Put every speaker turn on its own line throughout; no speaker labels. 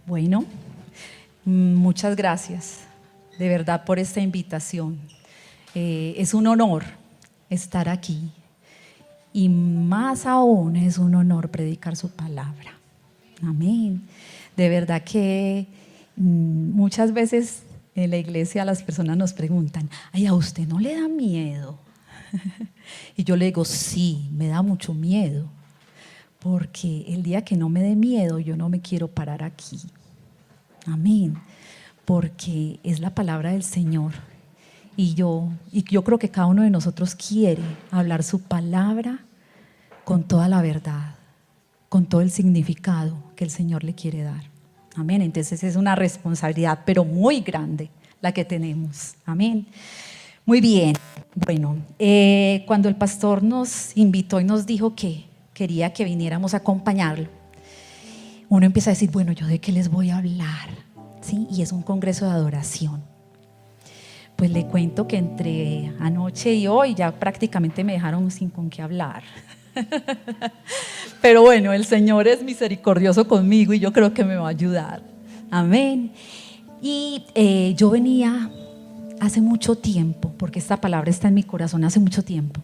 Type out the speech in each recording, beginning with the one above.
Bueno, muchas gracias de verdad por esta invitación. Es un honor estar aquí y más aún es un honor predicar su palabra. Amén. De verdad que muchas veces en la iglesia las personas nos preguntan: ay, ¿a usted no le da miedo? Y yo le digo: sí, me da mucho miedo, porque el día que no me dé miedo yo no me quiero parar aquí. Amén. Porque es la palabra del Señor y yo creo que cada uno de nosotros quiere hablar su palabra con toda la verdad, con todo el significado que el Señor le quiere dar. Amén. Entonces es una responsabilidad, pero muy grande, la que tenemos. Amén. Muy bien. Bueno, cuando el pastor nos invitó y nos dijo que quería que viniéramos a acompañarlo, uno empieza a decir: bueno, ¿yo de qué les voy a hablar? ¿Sí? Y es un congreso de adoración. Pues le cuento que entre anoche y hoy ya prácticamente me dejaron sin con qué hablar. Pero bueno, el Señor es misericordioso conmigo y yo creo que me va a ayudar. Amén. Y yo venía hace mucho tiempo, porque esta palabra está en mi corazón hace mucho tiempo,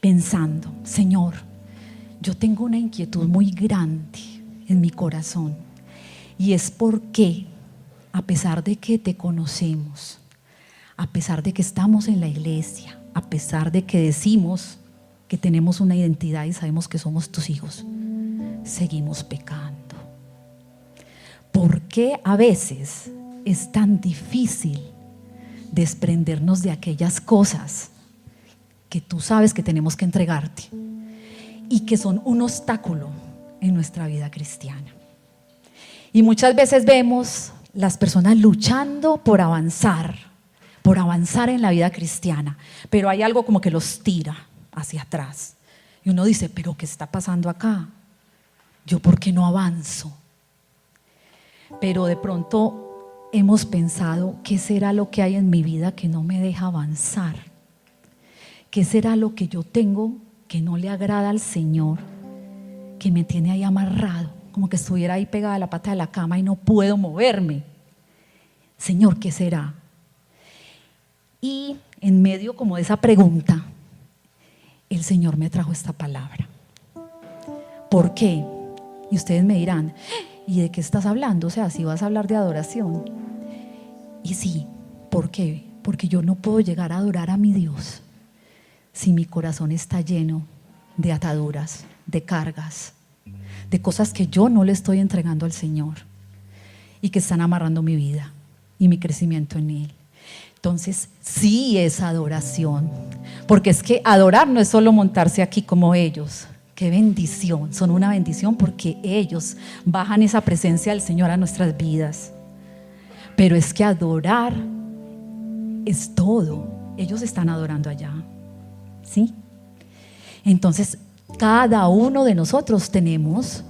pensando: Señor, yo tengo una inquietud muy grande en mi corazón, y es porque a pesar de que te conocemos, a pesar de que estamos en la iglesia, a pesar de que decimos que tenemos una identidad y sabemos que somos tus hijos, seguimos pecando. ¿Por qué a veces es tan difícil desprendernos de aquellas cosas que tú sabes que tenemos que entregarte y que son un obstáculo en nuestra vida cristiana? Y muchas veces vemos las personas luchando por avanzar en la vida cristiana, pero hay algo como que los tira hacia atrás y uno dice: pero ¿qué está pasando acá? ¿Yo por qué no avanzo? Pero de pronto hemos pensado: ¿qué será lo que hay en mi vida que no me deja avanzar? ¿Qué será lo que yo tengo que no le agrada al Señor, que me tiene ahí amarrado, como que estuviera ahí pegada a la pata de la cama y no puedo moverme? Señor, ¿qué será? Y en medio como de esa pregunta, el Señor me trajo esta palabra. ¿Por qué? Y ustedes me dirán: ¿y de qué estás hablando? O sea, si vas a hablar de adoración. Y sí, ¿por qué? Porque yo no puedo llegar a adorar a mi Dios si mi corazón está lleno de ataduras, de cargas, de cosas que yo no le estoy entregando al Señor y que están amarrando mi vida y mi crecimiento en Él. Entonces sí es adoración, porque es que adorar no es solo montarse aquí como ellos. Qué bendición, son una bendición porque ellos bajan esa presencia del Señor a nuestras vidas. Pero es que adorar es todo. Ellos están adorando allá, ¿sí? Entonces cada uno de nosotros tenemos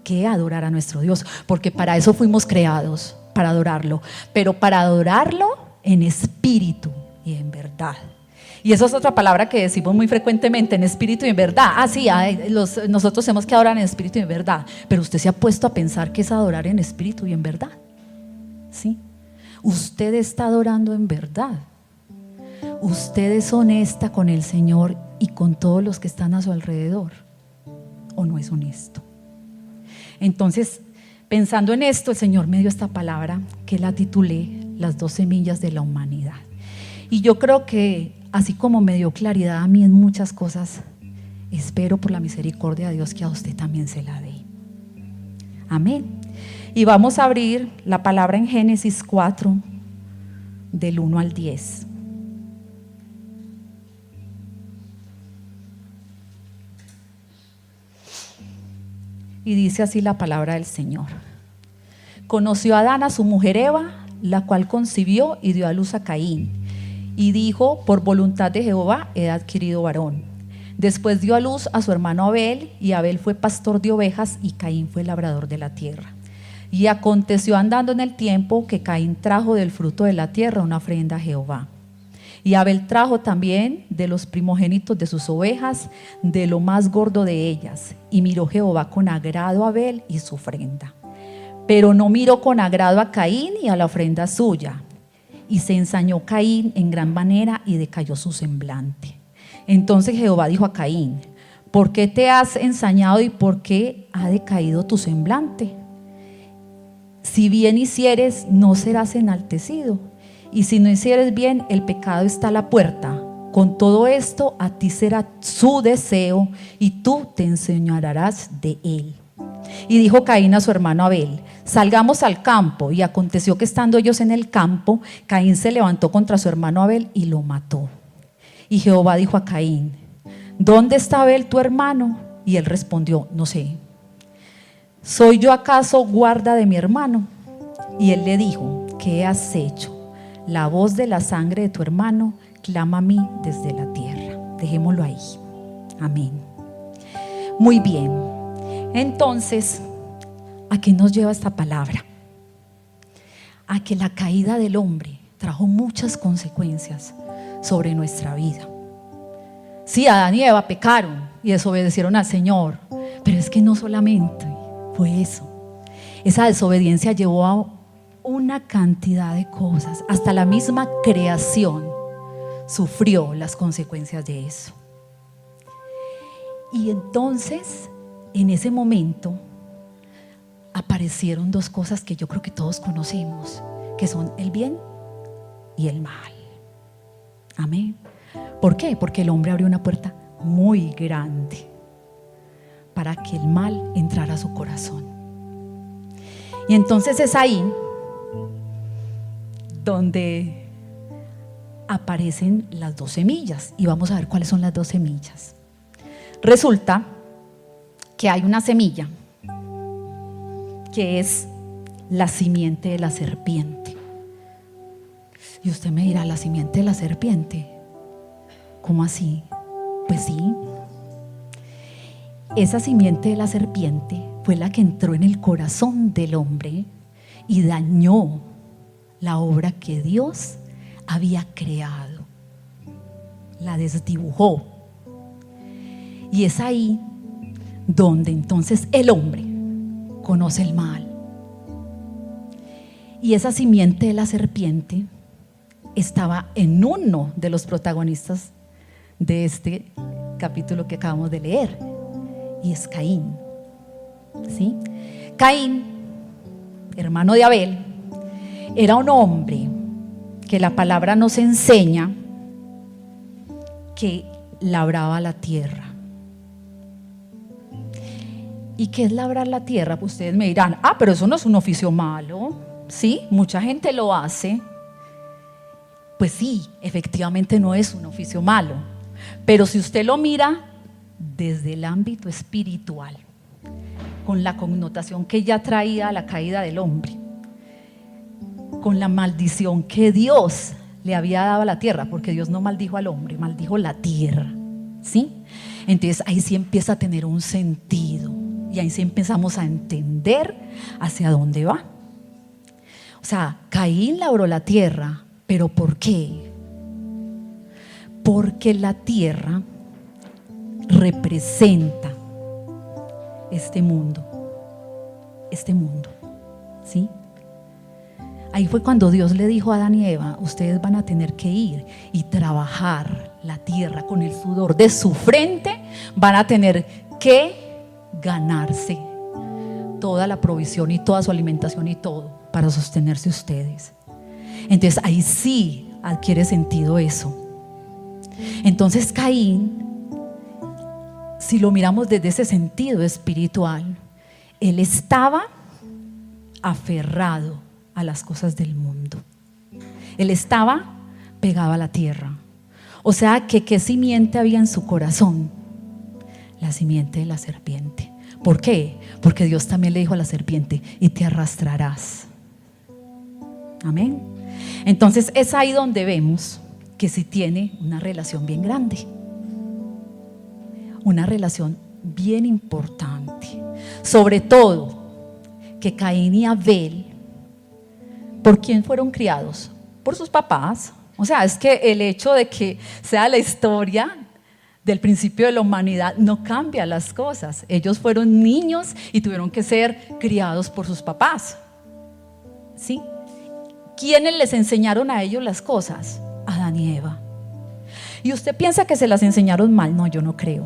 que adorar a nuestro Dios, porque para eso fuimos creados, para adorarlo, pero para adorarlo en espíritu y en verdad. Y esa es otra palabra que decimos muy frecuentemente: en espíritu y en verdad. Sí, nosotros tenemos que adorar en espíritu y en verdad, pero usted se ha puesto a pensar qué es adorar en espíritu y en verdad, ¿sí? Usted está adorando en verdad. Usted es honesta con el Señor y con todos los que están a su alrededor, ¿o no es honesto? Entonces, pensando en esto, el Señor me dio esta palabra que la titulé Las 2 semillas de la humanidad. Y yo creo que así como me dio claridad a mí en muchas cosas, espero por la misericordia de Dios que a usted también se la dé. Amén. Y vamos a abrir la palabra en Génesis 4, del 1 al 10. Y dice así la palabra del Señor: conoció Adán a su mujer Eva, la cual concibió y dio a luz a Caín, y dijo: por voluntad de Jehová he adquirido varón. Después dio a luz a su hermano Abel, y Abel fue pastor de ovejas y Caín fue labrador de la tierra. Y aconteció andando en el tiempo que Caín trajo del fruto de la tierra una ofrenda a Jehová. Y Abel trajo también de los primogénitos de sus ovejas, de lo más gordo de ellas. Y miró Jehová con agrado a Abel y su ofrenda, pero no miró con agrado a Caín y a la ofrenda suya. Y se ensañó Caín en gran manera y decayó su semblante. Entonces Jehová dijo a Caín: ¿por qué te has ensañado y por qué ha decaído tu semblante? Si bien hicieres, no serás enaltecido, y si no hicieres bien, el pecado está a la puerta. Con todo esto, a ti será su deseo, y tú te enseñorearás de él. Y dijo Caín a su hermano Abel: salgamos al campo. Y aconteció que estando ellos en el campo, Caín se levantó contra su hermano Abel y lo mató. Y Jehová dijo a Caín: ¿dónde está Abel tu hermano? Y él respondió: no sé. ¿Soy yo acaso guarda de mi hermano? Y él le dijo: ¿qué has hecho? La voz de la sangre de tu hermano clama a mí desde la tierra. Dejémoslo ahí. Amén. Muy bien. Entonces, ¿a qué nos lleva esta palabra? A que la caída del hombre trajo muchas consecuencias sobre nuestra vida. Sí, Adán y Eva pecaron y desobedecieron al Señor, pero es que no solamente fue eso. Esa desobediencia llevó a una cantidad de cosas. Hasta la misma creación sufrió las consecuencias de eso. Y entonces, en ese momento, aparecieron dos cosas que yo creo que todos conocemos, que son el bien y el mal. Amén. ¿Por qué? Porque el hombre abrió una puerta muy grande para que el mal entrara a su corazón. Y entonces es ahí donde aparecen las dos semillas, y vamos a ver cuáles son las dos semillas. Resulta que hay una semilla que es la simiente de la serpiente. Y usted me dirá: ¿la simiente de la serpiente? ¿Cómo así? Pues sí, esa simiente de la serpiente fue la que entró en el corazón del hombre y dañó la obra que Dios había creado, la desdibujó. Y es ahí donde entonces el hombre conoce el mal. Y esa simiente de la serpiente estaba en uno de los protagonistas de este capítulo que acabamos de leer, y es Caín. ¿Sí? Caín, hermano de Abel, era un hombre que la palabra nos enseña que labraba la tierra. ¿Y qué es labrar la tierra? Pues ustedes me dirán: pero eso no es un oficio malo. Sí, mucha gente lo hace. Pues sí, efectivamente no es un oficio malo, pero si usted lo mira desde el ámbito espiritual, con la connotación que ya traía la caída del hombre, con la maldición que Dios le había dado a la tierra, porque Dios no maldijo al hombre, maldijo la tierra, ¿sí? Entonces ahí sí empieza a tener un sentido, y ahí sí empezamos a entender hacia dónde va. O sea, Caín labró la tierra, ¿pero por qué? Porque la tierra representa este mundo, ¿sí? Ahí fue cuando Dios le dijo a Adán y Eva: ustedes van a tener que ir y trabajar la tierra con el sudor de su frente, van a tener que ganarse toda la provisión y toda su alimentación y todo para sostenerse ustedes. Entonces ahí sí adquiere sentido eso. Entonces Caín, si lo miramos desde ese sentido espiritual, él estaba aferrado a las cosas del mundo. Él estaba pegado a la tierra. O sea que ¿qué simiente había en su corazón? La simiente de la serpiente. ¿Por qué? Porque Dios también le dijo a la serpiente: y te arrastrarás. Amén. Entonces es ahí donde vemos que sí tiene una relación bien grande, una relación bien importante. Sobre todo que Caín y Abel, ¿por quién fueron criados? Por sus papás. O sea, es que el hecho de que sea la historia del principio de la humanidad no cambia las cosas. Ellos fueron niños y tuvieron que ser criados por sus papás. ¿Sí? ¿Quiénes les enseñaron a ellos las cosas? Adán y Eva. ¿Y usted piensa que se las enseñaron mal? No, yo no creo.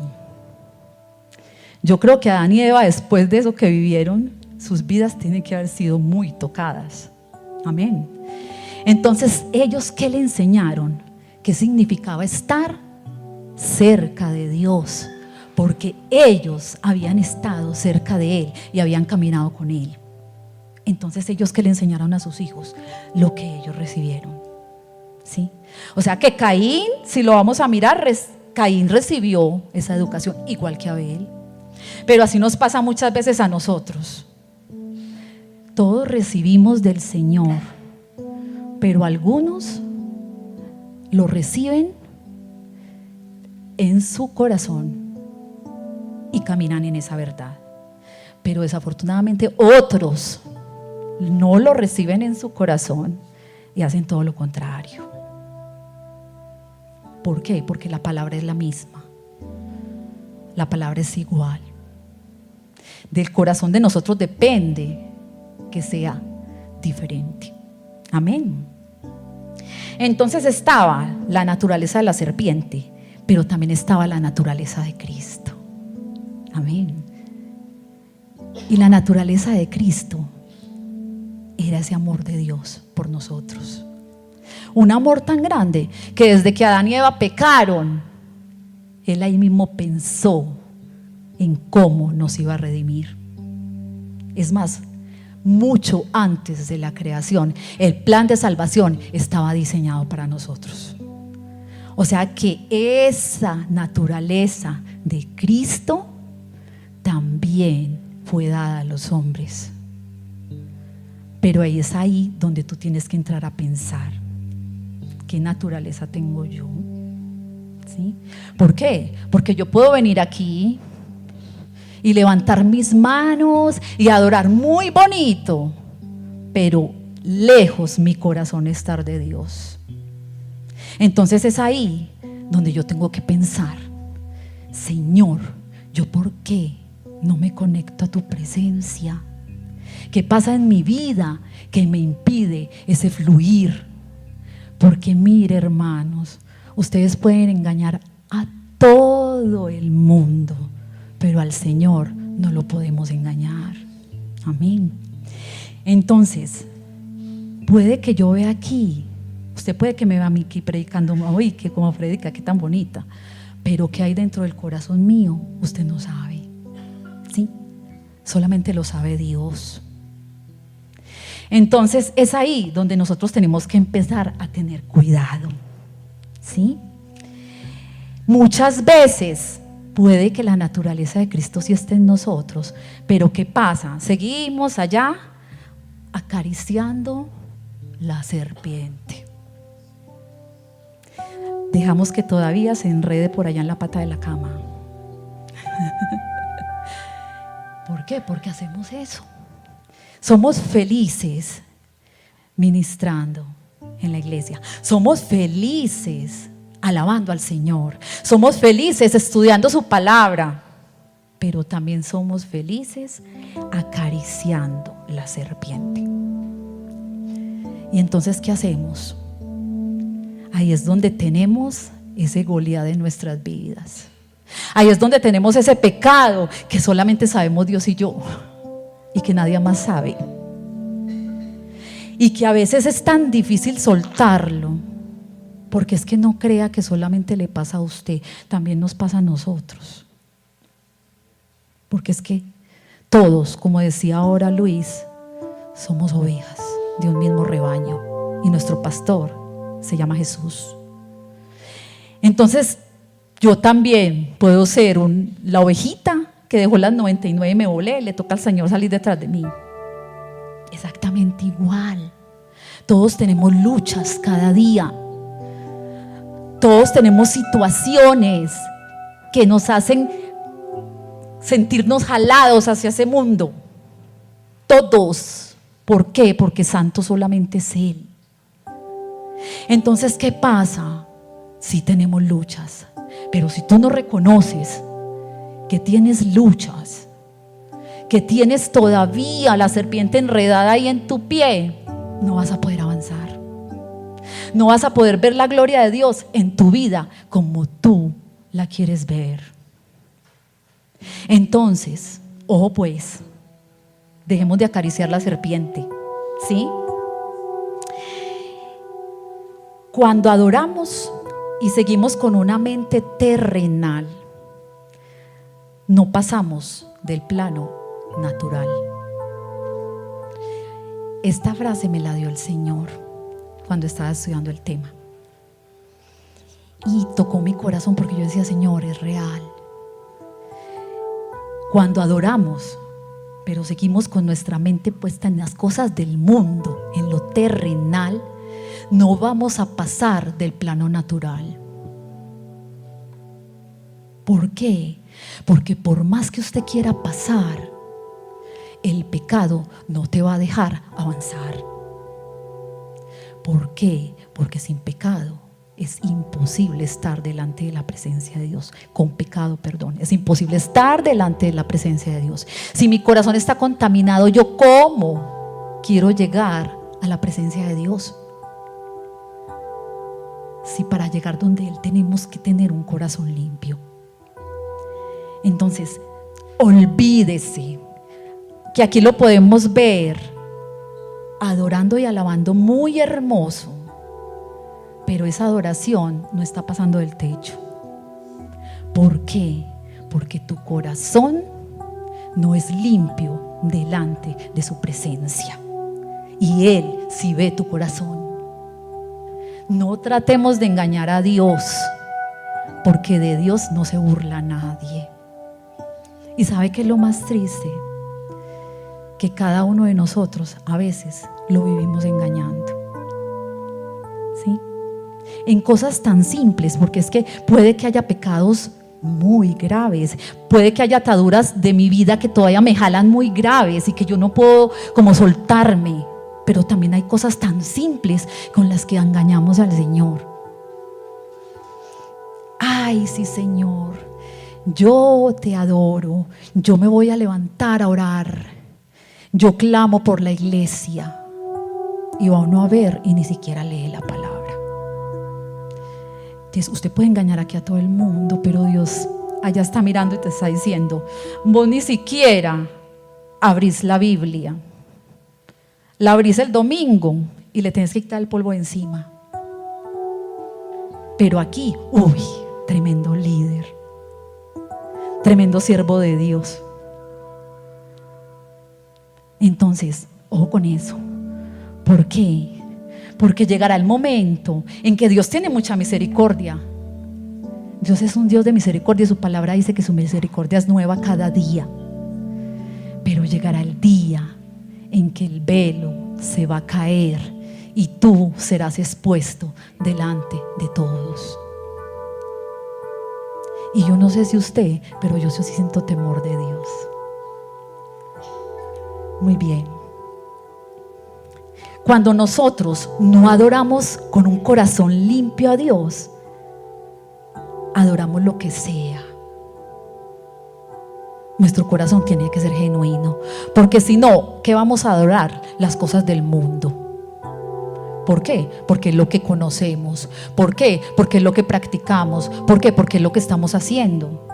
Yo creo que Adán y Eva, después de eso que vivieron, sus vidas tienen que haber sido muy tocadas. Amén. Entonces, ¿ellos qué le enseñaron? ¿Qué significaba estar cerca de Dios? Porque ellos habían estado cerca de Él y habían caminado con Él. Entonces, ¿ellos qué le enseñaron a sus hijos? Lo que ellos recibieron. ¿Sí? O sea que Caín, si lo vamos a mirar, Caín recibió esa educación igual que Abel. Pero así nos pasa muchas veces a nosotros. Todos recibimos del Señor, pero algunos lo reciben en su corazón y caminan en esa verdad. Pero desafortunadamente otros no lo reciben en su corazón y hacen todo lo contrario. ¿Por qué? Porque la palabra es la misma. La palabra es igual. Del corazón de nosotros depende que sea diferente. Amén. Entonces estaba la naturaleza de la serpiente, pero también estaba la naturaleza de Cristo. Amén. Y la naturaleza de Cristo era ese amor de Dios por nosotros. Un amor tan grande que desde que Adán y Eva pecaron, Él ahí mismo pensó en cómo nos iba a redimir. Es más, mucho antes de la creación, el plan de salvación estaba diseñado para nosotros. O sea que esa naturaleza de Cristo también fue dada a los hombres. Pero ahí es ahí donde tú tienes que entrar a pensar: ¿qué naturaleza tengo yo? ¿Sí? ¿Por qué? Porque yo puedo venir aquí y levantar mis manos y adorar muy bonito, pero lejos mi corazón estar de Dios. Entonces es ahí donde yo tengo que pensar: Señor, ¿yo por qué no me conecto a tu presencia? ¿Qué pasa en mi vida que me impide ese fluir? Porque mire, hermanos, ustedes pueden engañar a todo el mundo, pero al Señor no lo podemos engañar. Amén. Entonces, puede que yo vea aquí, usted puede que me vea a mí aquí predicando, uy, que como predica, qué tan bonita, pero ¿qué hay dentro del corazón mío? Usted no sabe. ¿Sí? Solamente lo sabe Dios. Entonces es ahí donde nosotros tenemos que empezar a tener cuidado. ¿Sí? Muchas veces puede que la naturaleza de Cristo sí esté en nosotros, pero ¿qué pasa? Seguimos allá acariciando la serpiente. Dejamos que todavía se enrede por allá en la pata de la cama. ¿Por qué? Porque hacemos eso. Somos felices ministrando en la iglesia. Somos felices alabando al Señor. Somos felices estudiando su palabra. Pero también somos felices acariciando la serpiente. Y entonces, ¿qué hacemos? Ahí es donde tenemos ese Goliat en nuestras vidas. Ahí es donde tenemos ese pecado que solamente sabemos Dios y yo, y que nadie más sabe, y que a veces es tan difícil soltarlo, porque es que no crea que solamente le pasa a usted, también nos pasa a nosotros, porque es que todos, como decía ahora Luis, somos ovejas de un mismo rebaño, y nuestro pastor se llama Jesús. Entonces yo también puedo ser la ovejita que dejó las 99 y me volé, le toca al Señor salir detrás de mí. Exactamente igual. Todos tenemos luchas cada día. Todos tenemos situaciones que nos hacen sentirnos jalados hacia ese mundo. Todos. ¿Por qué? Porque santo solamente es Él. Entonces, ¿qué pasa? Sí tenemos luchas, Pero si tú no reconoces que tienes luchas, que tienes todavía la serpiente enredada ahí en tu pie, no vas a poder avanzar. No vas a poder ver la gloria de Dios en tu vida como tú la quieres ver. Entonces, ojo pues, dejemos de acariciar la serpiente, ¿sí? Cuando adoramos y seguimos con una mente terrenal, no pasamos del plano natural. Esta frase me la dio el Señor cuando estaba estudiando el tema y tocó mi corazón, porque yo decía: Señor, es real. Cuando adoramos, pero seguimos con nuestra mente puesta en las cosas del mundo, en lo terrenal, no vamos a pasar del plano natural. ¿Por qué? Porque por más que usted quiera pasar, el pecado no te va a dejar avanzar. ¿Por qué? Porque sin pecado es imposible estar delante de la presencia de Dios. Con pecado, perdón, es imposible estar delante de la presencia de Dios. Si mi corazón está contaminado, ¿yo cómo quiero llegar a la presencia de Dios? Si para llegar donde Él tenemos que tener un corazón limpio. Entonces, olvídese que aquí lo podemos ver adorando y alabando muy hermoso, pero esa adoración no está pasando del techo. ¿Por qué? Porque tu corazón no es limpio delante de su presencia, y Él sí ve tu corazón. No tratemos de engañar a Dios, porque de Dios no se burla nadie. ¿Y sabe qué es lo más triste? Que cada uno de nosotros a veces lo vivimos engañando, ¿sí? En cosas tan simples, porque es que puede que haya pecados muy graves, puede que haya ataduras de mi vida que todavía me jalan muy graves y que yo no puedo como soltarme, pero también hay cosas tan simples con las que engañamos al Señor. Ay, sí, Señor, yo te adoro, yo me voy a levantar a orar, yo clamo por la iglesia, y va uno a ver y ni siquiera lee la palabra. Entonces, usted puede engañar aquí a todo el mundo, pero Dios allá está mirando y te está diciendo: vos ni siquiera abrís la Biblia, la abrís el domingo y le tenés que quitar el polvo de encima. Pero aquí, uy, tremendo líder, tremendo siervo de Dios. Entonces, ojo con eso. ¿Por qué? Porque llegará el momento en que Dios tiene mucha misericordia. Dios es un Dios de misericordia. Su palabra dice que su misericordia es nueva cada día. Pero llegará el día en que el velo se va a caer y tú serás expuesto delante de todos. Y yo no sé si usted, pero yo sí siento temor de Dios. Muy bien. Cuando nosotros no adoramos con un corazón limpio a Dios, adoramos lo que sea. Nuestro corazón tiene que ser genuino, porque si no, ¿qué vamos a adorar? Las cosas del mundo. ¿Por qué? Porque es lo que conocemos. ¿Por qué? Porque es lo que practicamos. ¿Por qué? Porque es lo que estamos haciendo.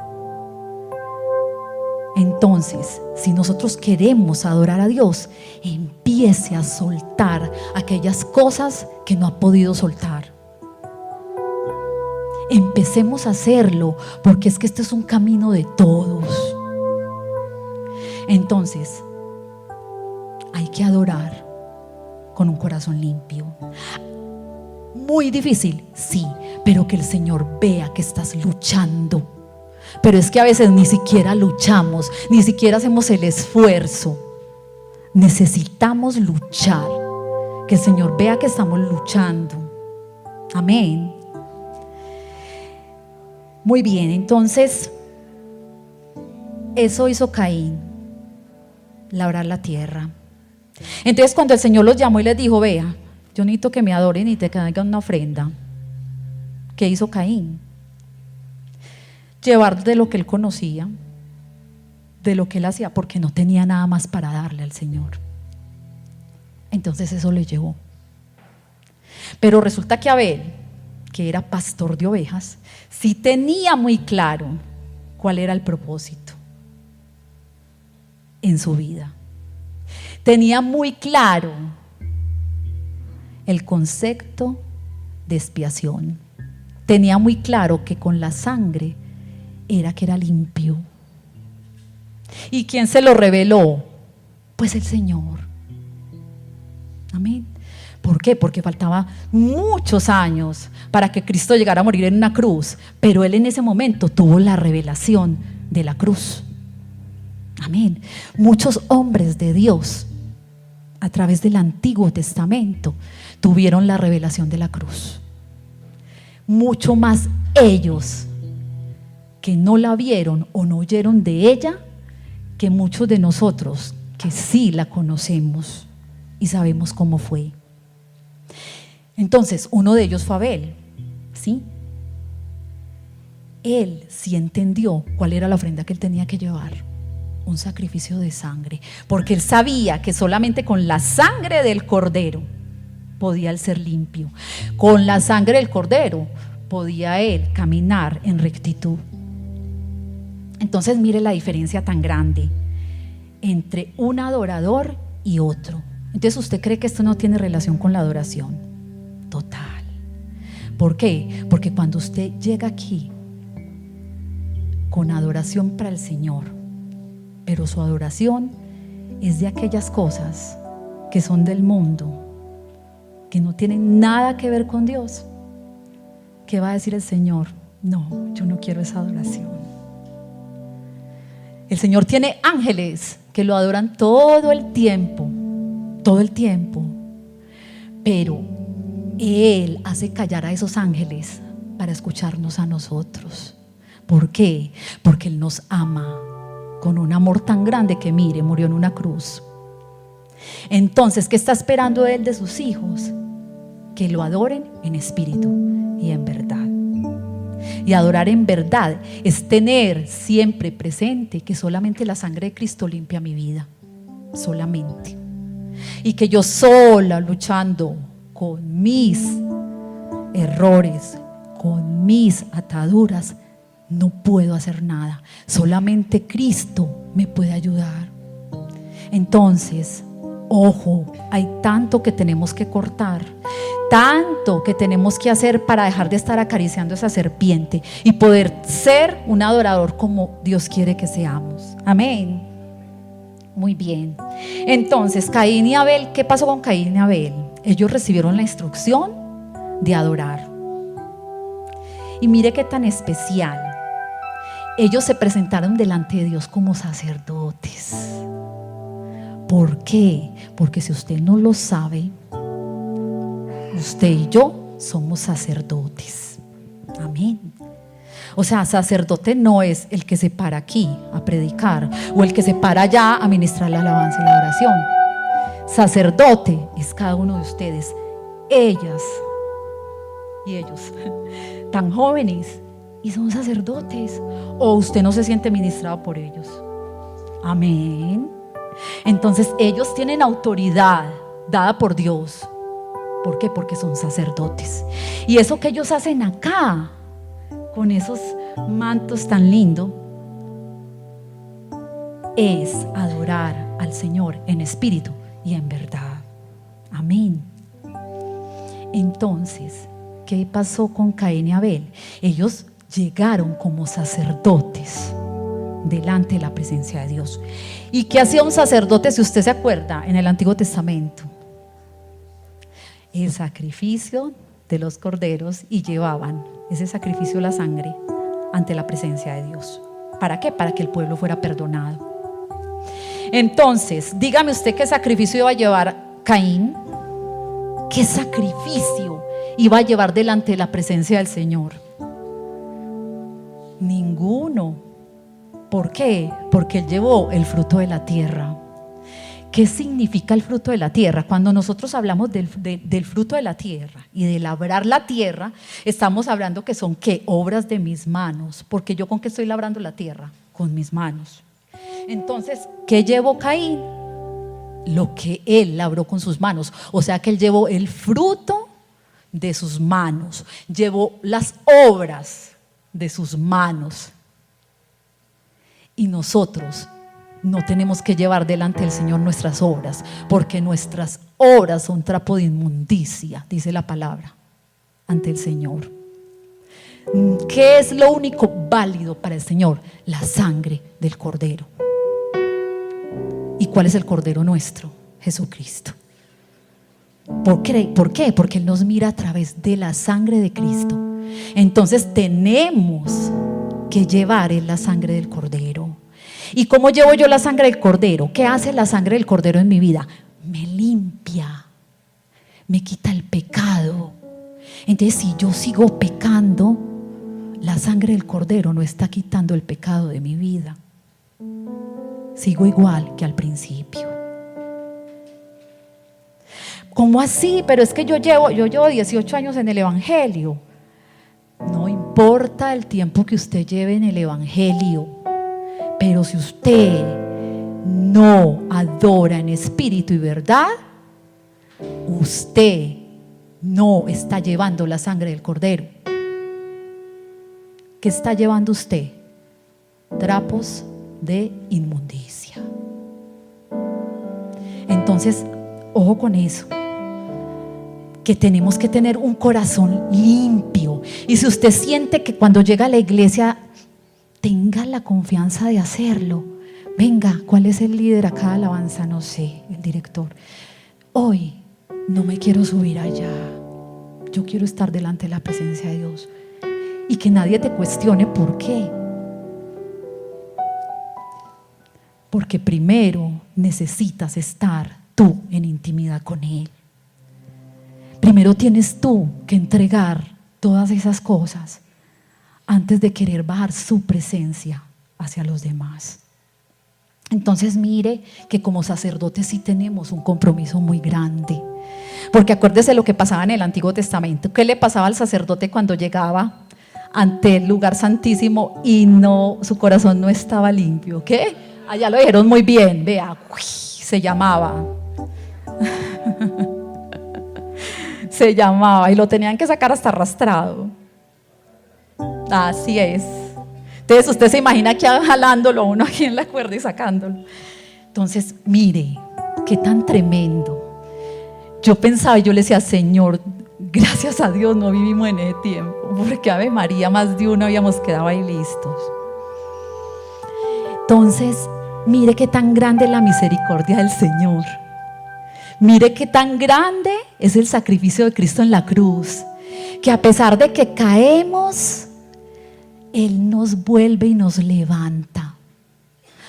Entonces, si nosotros queremos adorar a Dios, empiece a soltar aquellas cosas que no ha podido soltar. Empecemos a hacerlo, porque es que este es un camino de todos. Entonces, hay que adorar con un corazón limpio. Muy difícil, sí, pero que el Señor vea que estás luchando. Pero es que a veces ni siquiera luchamos, ni siquiera hacemos el esfuerzo. Necesitamos luchar, que el Señor vea que estamos luchando. Amén. Muy bien, entonces eso hizo Caín, labrar la tierra. Entonces cuando el Señor los llamó y les dijo: vea, yo necesito que me adoren y te traigan una ofrenda, ¿qué hizo Caín? llevar de lo que él conocía, de lo que él hacía, porque no tenía nada más para darle al Señor. Entonces eso le llevó. Pero resulta que Abel, que era pastor de ovejas, sí tenía muy claro cuál era el propósito en su vida. Tenía muy claro el concepto de expiación. Tenía muy claro que con la sangre era que era limpio. ¿Y quién se lo reveló? Pues el Señor. Amén. ¿Por qué? Porque faltaba muchos años para que Cristo llegara a morir en una cruz, pero él en ese momento tuvo la revelación de la cruz. Amén. Muchos hombres de Dios a través del Antiguo Testamento tuvieron la revelación de la cruz. Mucho más ellos que no la vieron o no oyeron de ella que muchos de nosotros que sí la conocemos y sabemos cómo fue. Entonces, uno de ellos fue Abel, ¿sí? Él sí entendió cuál era la ofrenda que él tenía que llevar, un sacrificio de sangre, porque él sabía que solamente con la sangre del cordero podía él ser limpio. Con la sangre del cordero podía él caminar en rectitud. Entonces mire la diferencia tan grande entre un adorador y otro. Entonces usted cree que esto no tiene relación con la adoración. Total. ¿Por qué? Porque cuando usted llega aquí con adoración para el Señor, pero su adoración es de aquellas cosas que son del mundo, que no tienen nada que ver con Dios, ¿qué va a decir el Señor? No, yo no quiero esa adoración. El Señor tiene ángeles que lo adoran todo el tiempo, pero Él hace callar a esos ángeles para escucharnos a nosotros. ¿Por qué? Porque Él nos ama con un amor tan grande que mire, murió en una cruz. Entonces, ¿qué está esperando Él de sus hijos? Que lo adoren en espíritu y en verdad. Y adorar en verdad es tener siempre presente que solamente la sangre de Cristo limpia mi vida, solamente. Y que yo sola, luchando con mis errores, con mis ataduras, no puedo hacer nada. Solamente Cristo me puede ayudar. Entonces, ojo, hay tanto que tenemos que cortar, tanto que tenemos que hacer para dejar de estar acariciando esa serpiente y poder ser un adorador como Dios quiere que seamos. Amén. Muy bien. Entonces, Caín y Abel, ¿qué pasó con Caín y Abel? Ellos recibieron la instrucción de adorar. Y mire qué tan especial. Ellos se presentaron delante de Dios como sacerdotes. ¿Por qué? Porque si usted no lo sabe, usted y yo somos sacerdotes. Amén. O sea, sacerdote no es el que se para aquí a predicar o el que se para allá a ministrar la alabanza y la oración. Sacerdote es cada uno de ustedes, ellas y ellos, tan jóvenes y son sacerdotes, o usted no se siente ministrado por ellos. Amén. Entonces ellos tienen autoridad dada por Dios. ¿Por qué? Porque son sacerdotes. Y eso que ellos hacen acá, con esos mantos tan lindos, es adorar al Señor en espíritu y en verdad. Amén. Entonces, ¿qué pasó con Caín y Abel? Ellos llegaron como sacerdotes delante de la presencia de Dios. ¿Y qué hacía un sacerdote, si usted se acuerda, en el Antiguo Testamento? El sacrificio de los corderos, y llevaban ese sacrificio, la sangre, ante la presencia de Dios. ¿Para qué? Para que el pueblo fuera perdonado. Entonces, dígame usted qué sacrificio iba a llevar Caín. ¿Qué sacrificio iba a llevar delante de la presencia del Señor? Ninguno. ¿Por qué? Porque él llevó el fruto de la tierra. ¿Qué significa el fruto de la tierra? Cuando nosotros hablamos del fruto de la tierra y de labrar la tierra, estamos hablando que son ¿qué? Obras de mis manos. Porque yo ¿con qué estoy labrando la tierra? Con mis manos. Entonces, ¿qué llevó Caín? Lo que él labró con sus manos. O sea que él llevó el fruto de sus manos, llevó las obras de sus manos. Y nosotros no tenemos que llevar delante del Señor nuestras obras, porque nuestras obras son trapo de inmundicia, dice la palabra, ante el Señor. ¿Qué es lo único válido para el Señor? La sangre del Cordero. ¿Y cuál es el Cordero nuestro? Jesucristo. ¿Por qué? Porque Él nos mira a través de la sangre de Cristo. Entonces tenemos que llevar la sangre del Cordero. ¿Y cómo llevo yo la sangre del Cordero? ¿Qué hace la sangre del Cordero en mi vida? Me limpia, me quita el pecado. Entonces, si yo sigo pecando, la sangre del Cordero no está quitando el pecado de mi vida. Sigo igual que al principio. ¿Cómo así? Pero es que yo llevo 18 años en el Evangelio. No importa el tiempo que usted lleve en el Evangelio, pero si usted no adora en espíritu y verdad, usted no está llevando la sangre del Cordero. ¿Qué está llevando usted? Trapos de inmundicia. Entonces, ojo con eso, que tenemos que tener un corazón limpio. Y si usted siente que cuando llega a la iglesia, tenga la confianza de hacerlo. Venga, ¿cuál es el líder acá de alabanza? No sé, el director. Hoy no me quiero subir allá, yo quiero estar delante de la presencia de Dios. Y que nadie te cuestione por qué. Porque primero necesitas estar tú en intimidad con Él. Primero tienes tú que entregar todas esas cosas antes de querer bajar su presencia hacia los demás. Entonces mire que como sacerdotes sí tenemos un compromiso muy grande. Porque acuérdese lo que pasaba en el Antiguo Testamento. ¿Qué le pasaba al sacerdote cuando llegaba ante el lugar santísimo y su corazón no estaba limpio? ¿Qué? Allá lo dijeron muy bien, vea, se llamaba. Se llamaba y lo tenían que sacar hasta arrastrado. Así es. Entonces usted se imagina que jalándolo uno aquí en la cuerda y sacándolo. Entonces mire, qué tan tremendo. Yo pensaba y yo le decía, Señor, gracias a Dios no vivimos en ese tiempo, porque Ave María, más de uno habíamos quedado ahí listos. Entonces, mire qué tan grande es la misericordia del Señor. Mire qué tan grande es el sacrificio de Cristo en la cruz, que a pesar de que caemos, Él nos vuelve y nos levanta.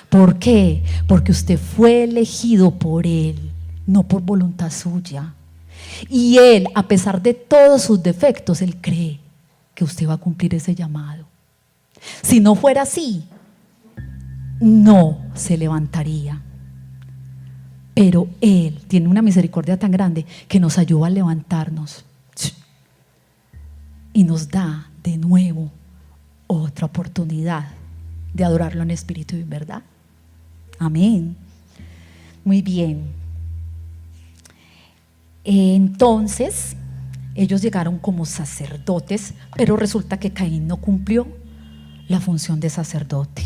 ¿Por qué? Porque usted fue elegido por Él, no por voluntad suya. Y Él, a pesar de todos sus defectos, Él cree que usted va a cumplir ese llamado. Si no fuera así, no se levantaría. Pero Él tiene una misericordia tan grande que nos ayuda a levantarnos y nos da de nuevo otra oportunidad de adorarlo en espíritu y en verdad. Amén. Muy bien. Entonces ellos llegaron como sacerdotes, pero resulta que Caín no cumplió la función de sacerdote.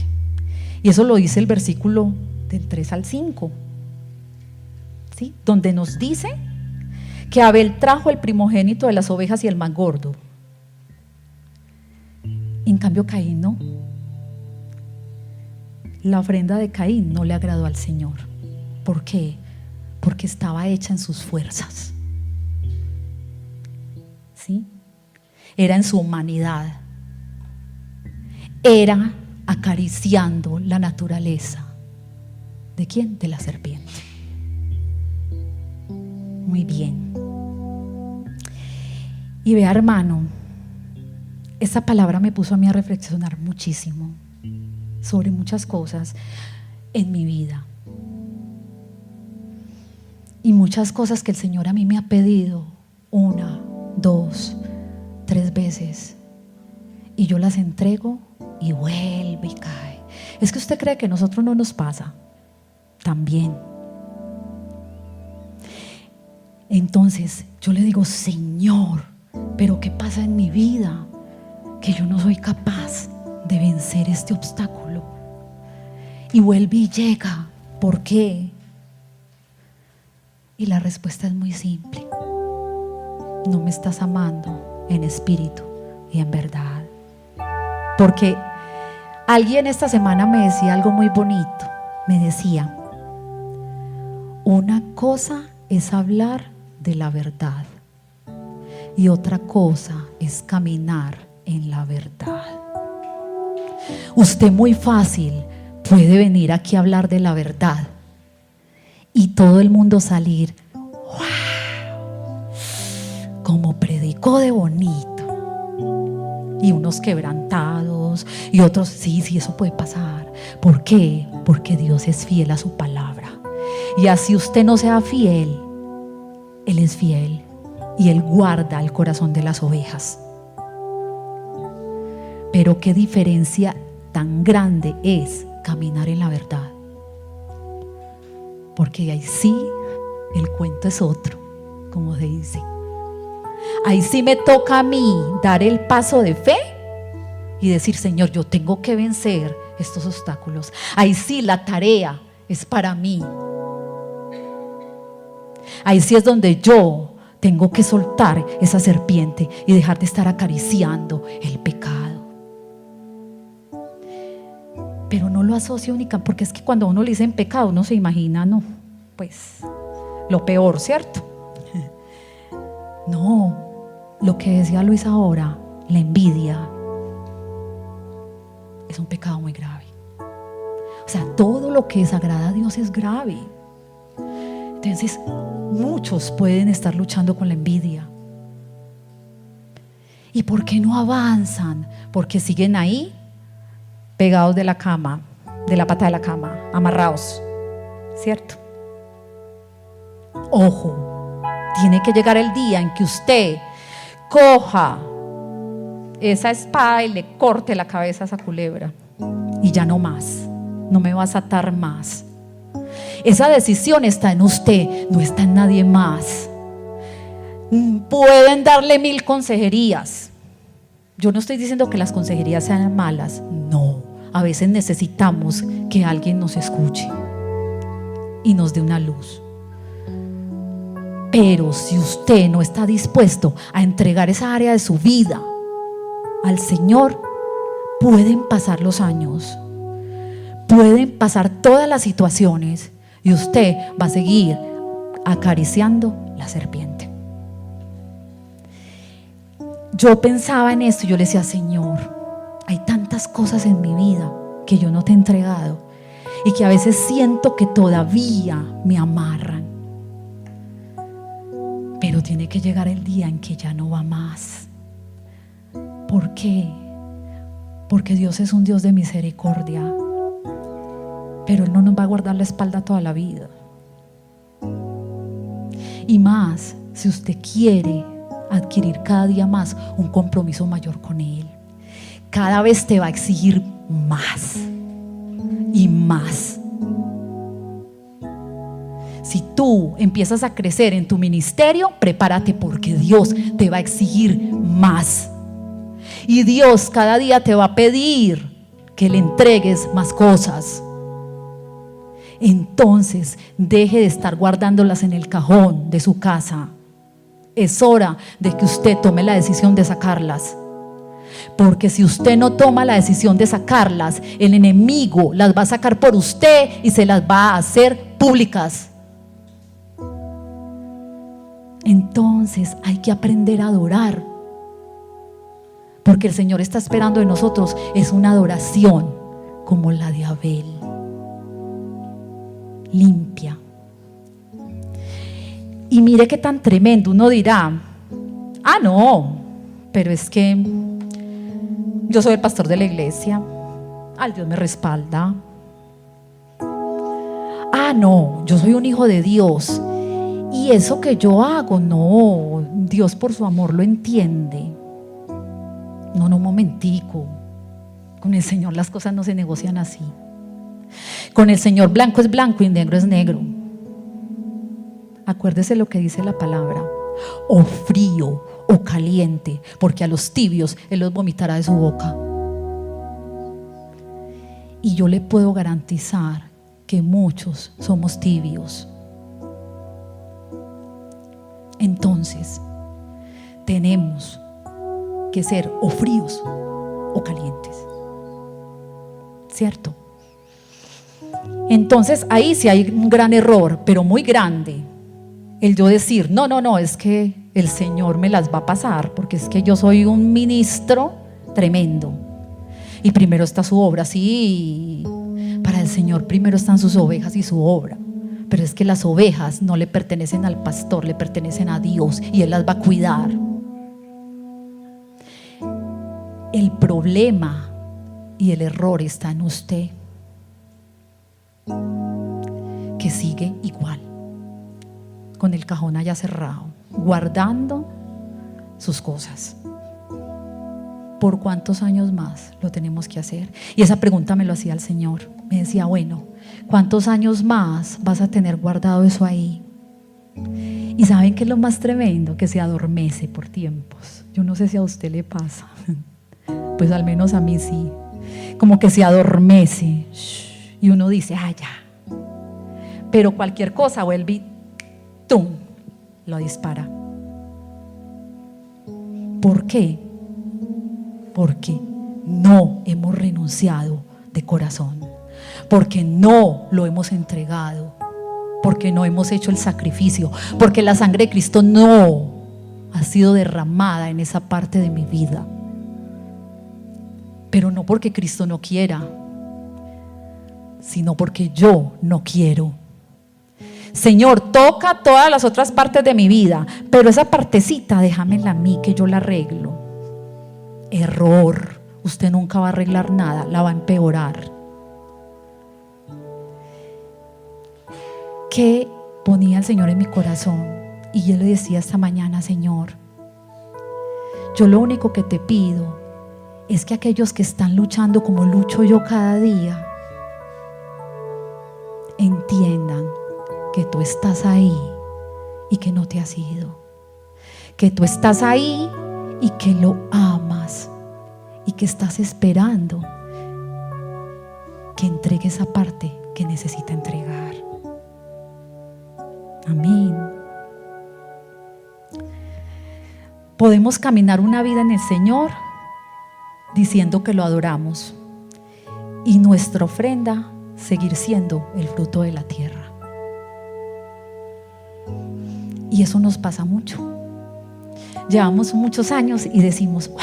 Y eso lo dice el versículo del 3 al 5, ¿sí? Donde nos dice que Abel trajo el primogénito de las ovejas y el más gordo. En cambio Caín no. La ofrenda de Caín no le agradó al Señor. ¿Por qué? Porque estaba hecha en sus fuerzas, ¿sí? Era en su humanidad. Era acariciando la naturaleza. ¿De quién? De la serpiente. Muy bien. Y vea, hermano, esa palabra me puso a mí a reflexionar muchísimo sobre muchas cosas en mi vida. Y muchas cosas que el Señor a mí me ha pedido 1, 2, 3 veces, y yo las entrego y vuelve y cae. Es que usted cree que a nosotros no nos pasa también. Entonces yo le digo: Señor, pero ¿qué pasa en mi vida? Que yo no soy capaz de vencer este obstáculo. Y vuelve y llega. ¿Por qué? Y la respuesta es muy simple: no me estás amando en espíritu y en verdad. Porque alguien esta semana me decía algo muy bonito. Me decía: una cosa es hablar de la verdad y otra cosa es caminar en la verdad. Usted muy fácil puede venir aquí a hablar de la verdad y todo el mundo salir: ¡wow! Como predicó de bonito. Y unos quebrantados y otros: sí, eso puede pasar. ¿Por qué? Porque Dios es fiel a su palabra. Y así usted no sea fiel, Él es fiel y Él guarda el corazón de las ovejas. Pero qué diferencia tan grande es caminar en la verdad. Porque ahí sí el cuento es otro, como se dice. Ahí sí me toca a mí dar el paso de fe y decir: Señor, yo tengo que vencer estos obstáculos. Ahí sí la tarea es para mí. Ahí sí es donde yo tengo que soltar esa serpiente y dejar de estar acariciando el pecado. Pero no lo asocio únicamente, porque es que cuando a uno le dicen pecado, uno se imagina, no, pues lo peor, ¿cierto? No, lo que decía Luis ahora, la envidia, es un pecado muy grave. O sea, todo lo que desagrada a Dios es grave. Entonces, muchos pueden estar luchando con la envidia. ¿Y por qué no avanzan? Porque siguen ahí, pegados de la cama, de la pata de la cama, amarrados, ¿cierto? Ojo, tiene que llegar el día en que usted coja esa espada y le corte la cabeza a esa culebra. Y ya no más, no me vas a atar más. Esa decisión está en usted, no está en nadie más. Pueden darle 1000 consejerías. Yo no estoy diciendo que las consejerías sean malas, no. A veces necesitamos que alguien nos escuche y nos dé una luz. Pero si usted no está dispuesto a entregar esa área de su vida al Señor, pueden pasar los años, pueden pasar todas las situaciones y usted va a seguir acariciando la serpiente. Yo pensaba en esto y yo le decía: Señor, hay tantas cosas en mi vida que yo no te he entregado y que a veces siento que todavía me amarran. Pero tiene que llegar el día en que ya no va más. ¿Por qué? Porque Dios es un Dios de misericordia, pero Él no nos va a guardar la espalda toda la vida. Y más si usted quiere adquirir cada día más un compromiso mayor con Él. Cada vez te va a exigir más y más. Si tú empiezas a crecer en tu ministerio, prepárate, porque Dios te va a exigir más. Y Dios cada día te va a pedir que le entregues más cosas. Entonces, deje de estar guardándolas en el cajón de su casa. Es hora de que usted tome la decisión de sacarlas. Porque si usted no toma la decisión de sacarlas, el enemigo las va a sacar por usted y se las va a hacer públicas. Entonces hay que aprender a adorar, porque el Señor está esperando de nosotros es una adoración como la de Abel, limpia. Y mire qué tan tremendo. Uno dirá: ah, no, pero es que yo soy el pastor de la iglesia, al Dios me respalda. Ah, no, yo soy un hijo de Dios Y eso que yo hago, no, Dios por su amor lo entiende. No, un momentico. Con el Señor las cosas no se negocian así. Con el Señor blanco es blanco y negro es negro. Acuérdese lo que dice la palabra: o frío o caliente, porque a los tibios Él los vomitará de su boca. Y yo le puedo garantizar que muchos somos tibios. Entonces tenemos que ser o fríos o calientes, ¿cierto? Entonces ahí sí hay un gran error, pero muy grande, el yo decir no, es que el Señor me las va a pasar, porque es que yo soy un ministro tremendo y primero está su obra. Sí, para el Señor primero están sus ovejas y su obra, pero es que las ovejas no le pertenecen al pastor, le pertenecen a Dios y Él las va a cuidar. El problema y el error está en usted, que sigue igual, con el cajón allá cerrado, guardando sus cosas. ¿Por cuántos años más lo tenemos que hacer? Y esa pregunta me lo hacía el Señor. Me decía, bueno, ¿cuántos años más vas a tener guardado eso ahí? Y ¿saben qué es lo más tremendo? Que se adormece por tiempos. Yo no sé si a usted le pasa, pues al menos a mí sí. Como que se adormece y uno dice, ya. Pero cualquier cosa vuelve y ¡tum!, lo dispara. ¿Por qué? Porque no hemos renunciado de corazón, porque no lo hemos entregado, porque no hemos hecho el sacrificio, porque la sangre de Cristo no ha sido derramada en esa parte de mi vida. Pero no porque Cristo no quiera, sino porque yo no quiero. Señor, toca todas las otras partes de mi vida, pero esa partecita déjamela a mí, que yo la arreglo. Error. Usted nunca va a arreglar nada, la va a empeorar. ¿Qué ponía el Señor en mi corazón? Y yo le decía esta mañana, Señor, yo lo único que te pido es que aquellos que están luchando como lucho yo cada día, entiendan que tú estás ahí y que no te has ido, que tú estás ahí y que lo amas y que estás esperando que entregue esa parte que necesita entregar. Amén. Podemos caminar una vida en el Señor diciendo que lo adoramos y nuestra ofrenda seguir siendo el fruto de la tierra. Y eso nos pasa mucho. Llevamos muchos años y decimos, wow,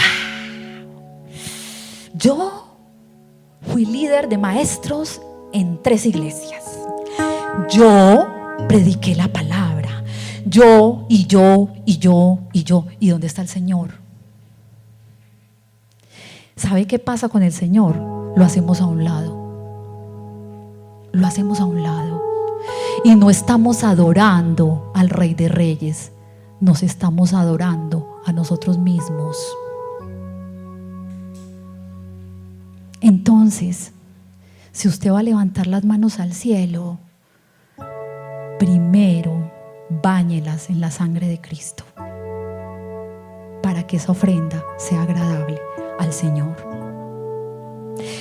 yo fui líder de maestros en 3 iglesias. Yo prediqué la palabra. Yo. ¿Y dónde está el Señor? ¿Sabe qué pasa con el Señor? Lo hacemos a un lado. Lo hacemos a un lado. Y no estamos adorando al Rey de Reyes, nos estamos adorando a nosotros mismos. Entonces, si usted va a levantar las manos al cielo, primero báñelas en la sangre de Cristo, para que esa ofrenda sea agradable al Señor.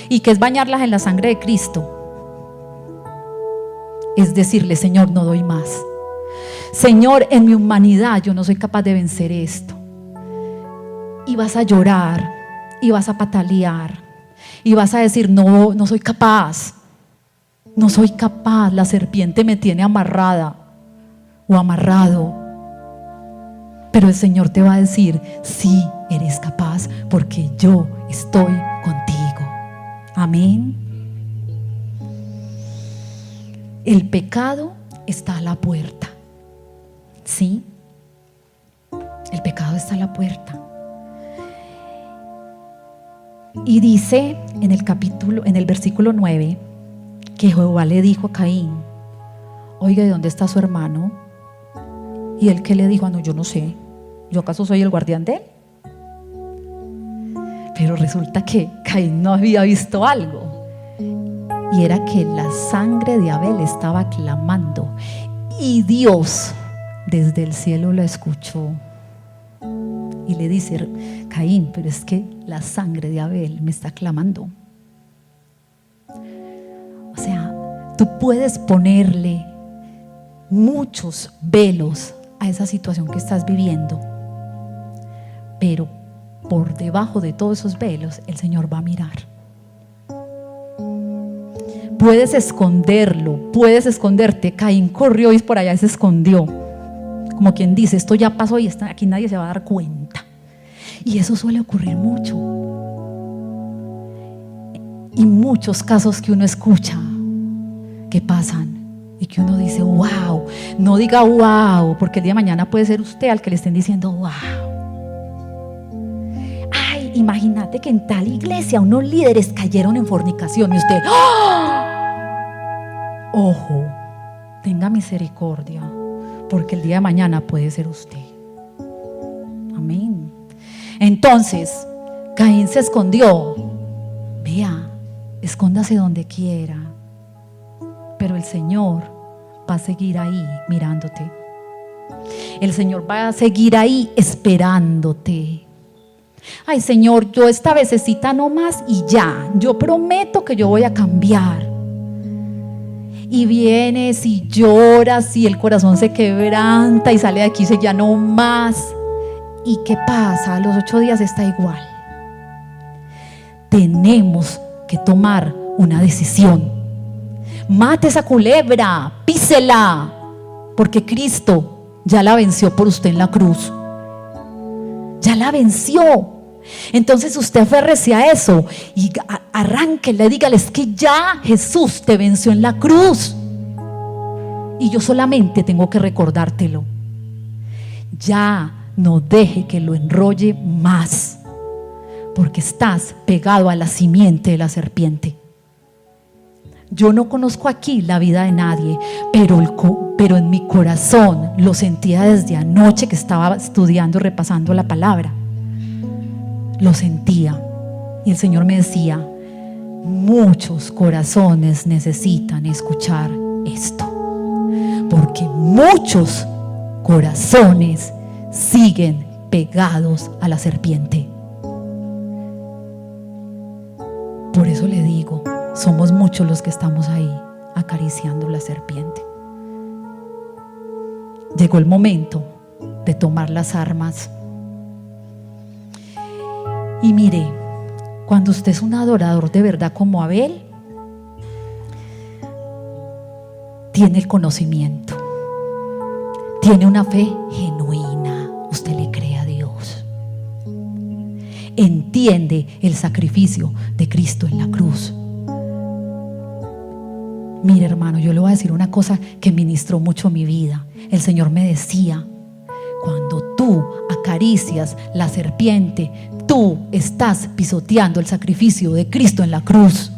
¿Y qué es bañarlas en la sangre de Cristo? Es decirle, Señor, no doy más. Señor, en mi humanidad yo no soy capaz de vencer esto. Y vas a llorar, y vas a patalear, y vas a decir, no soy capaz. No soy capaz, la serpiente me tiene amarrada o amarrado. Pero el Señor te va a decir, sí, eres capaz, porque yo estoy contigo. Amén. El pecado está a la puerta. ¿Sí? El pecado está a la puerta. Y dice en el versículo 9, que Jehová le dijo a Caín, oiga, ¿de dónde está su hermano? ¿Y él qué le dijo? No, yo no sé. ¿Yo acaso soy el guardián de él? Pero resulta que Caín no había visto algo. Y era que la sangre de Abel estaba clamando. Y Dios desde el cielo la escuchó. Y le dice: Caín, pero es que la sangre de Abel me está clamando. O sea, tú puedes ponerle muchos velos a esa situación que estás viviendo, pero por debajo de todos esos velos el Señor va a mirar. Puedes esconderlo, puedes esconderte. Caín corrió y por allá se escondió, como quien dice: esto ya pasó y aquí nadie se va a dar cuenta. Y eso suele ocurrir mucho. Y muchos casos que uno escucha que pasan y que uno dice: wow. No diga wow, porque el día de mañana puede ser usted al que le estén diciendo wow. Ay, imagínate que en tal iglesia unos líderes cayeron en fornicación y usted: ¡oh! Ojo, tenga misericordia, porque el día de mañana puede ser usted. Amén. Entonces Caín se escondió. Vea, escóndase donde quiera, pero el Señor va a seguir ahí mirándote. El Señor va a seguir ahí esperándote. Ay, Señor, yo esta vecesita no más y ya, yo prometo que yo voy a cambiar. Y vienes y lloras y el corazón se quebranta y sale de aquí y dice: ya no más. ¿Y qué pasa? A los 8 días está igual. Tenemos que tomar una decisión. Mate esa culebra, písela, porque Cristo ya la venció por usted en la cruz. Ya la venció. Entonces usted aférrese a eso y arránquele, dígale: es que ya Jesús te venció en la cruz y yo solamente tengo que recordártelo. Ya no deje que lo enrolle más, porque estás pegado a la simiente de la serpiente. Yo no conozco aquí la vida de nadie, pero en mi corazón lo sentía desde anoche que estaba estudiando y repasando la palabra. Lo sentía y el Señor me decía: muchos corazones necesitan escuchar esto, porque muchos corazones siguen pegados a la serpiente. Por eso le digo, somos muchos los que estamos ahí acariciando la serpiente. Llegó el momento de tomar las armas. Y mire, cuando usted es un adorador de verdad como Abel, tiene el conocimiento, tiene una fe genuina, usted le cree a Dios, entiende el sacrificio de Cristo en la cruz. Mire, hermano, yo le voy a decir una cosa que ministró mucho mi vida. El Señor me decía: cuando tú acaricias la serpiente, tú estás pisoteando el sacrificio de Cristo en la cruz.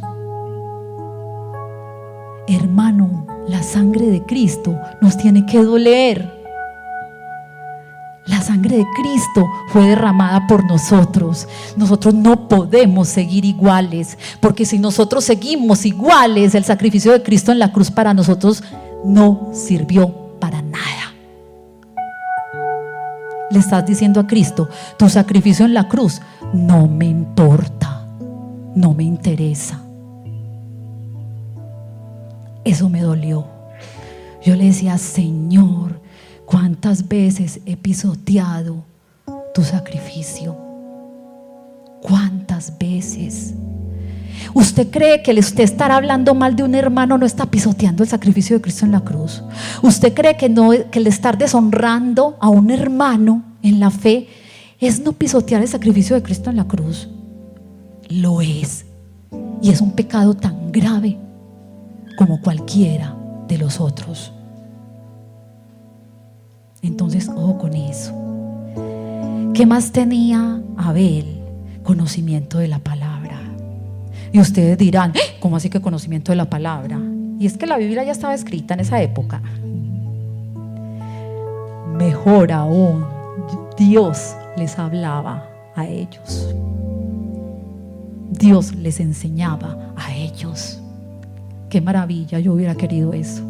Hermano, la sangre de Cristo nos tiene que doler. La sangre de Cristo fue derramada por nosotros. Nosotros no podemos seguir iguales, porque si nosotros seguimos iguales, el sacrificio de Cristo en la cruz para nosotros no sirvió para nada. Le estás diciendo a Cristo: tu sacrificio en la cruz no me importa, no me interesa. Eso me dolió. Yo le decía: Señor, ¿cuántas veces he pisoteado tu sacrificio? ¿Cuántas veces? ¿Usted cree que usted estar hablando mal de un hermano no está pisoteando el sacrificio de Cristo en la cruz? ¿Usted cree que el estar deshonrando a un hermano en la fe es no pisotear el sacrificio de Cristo en la cruz? Lo es. Y es un pecado tan grave como cualquiera de los otros. Entonces, ojo con eso. ¿Qué más tenía Abel? Conocimiento de la palabra. Y ustedes dirán: ¿cómo así que conocimiento de la palabra? Y es que la Biblia ya estaba escrita en esa época. mejor aún, Dios les hablaba a ellos. Dios les enseñaba a ellos. Qué maravilla, yo hubiera querido eso.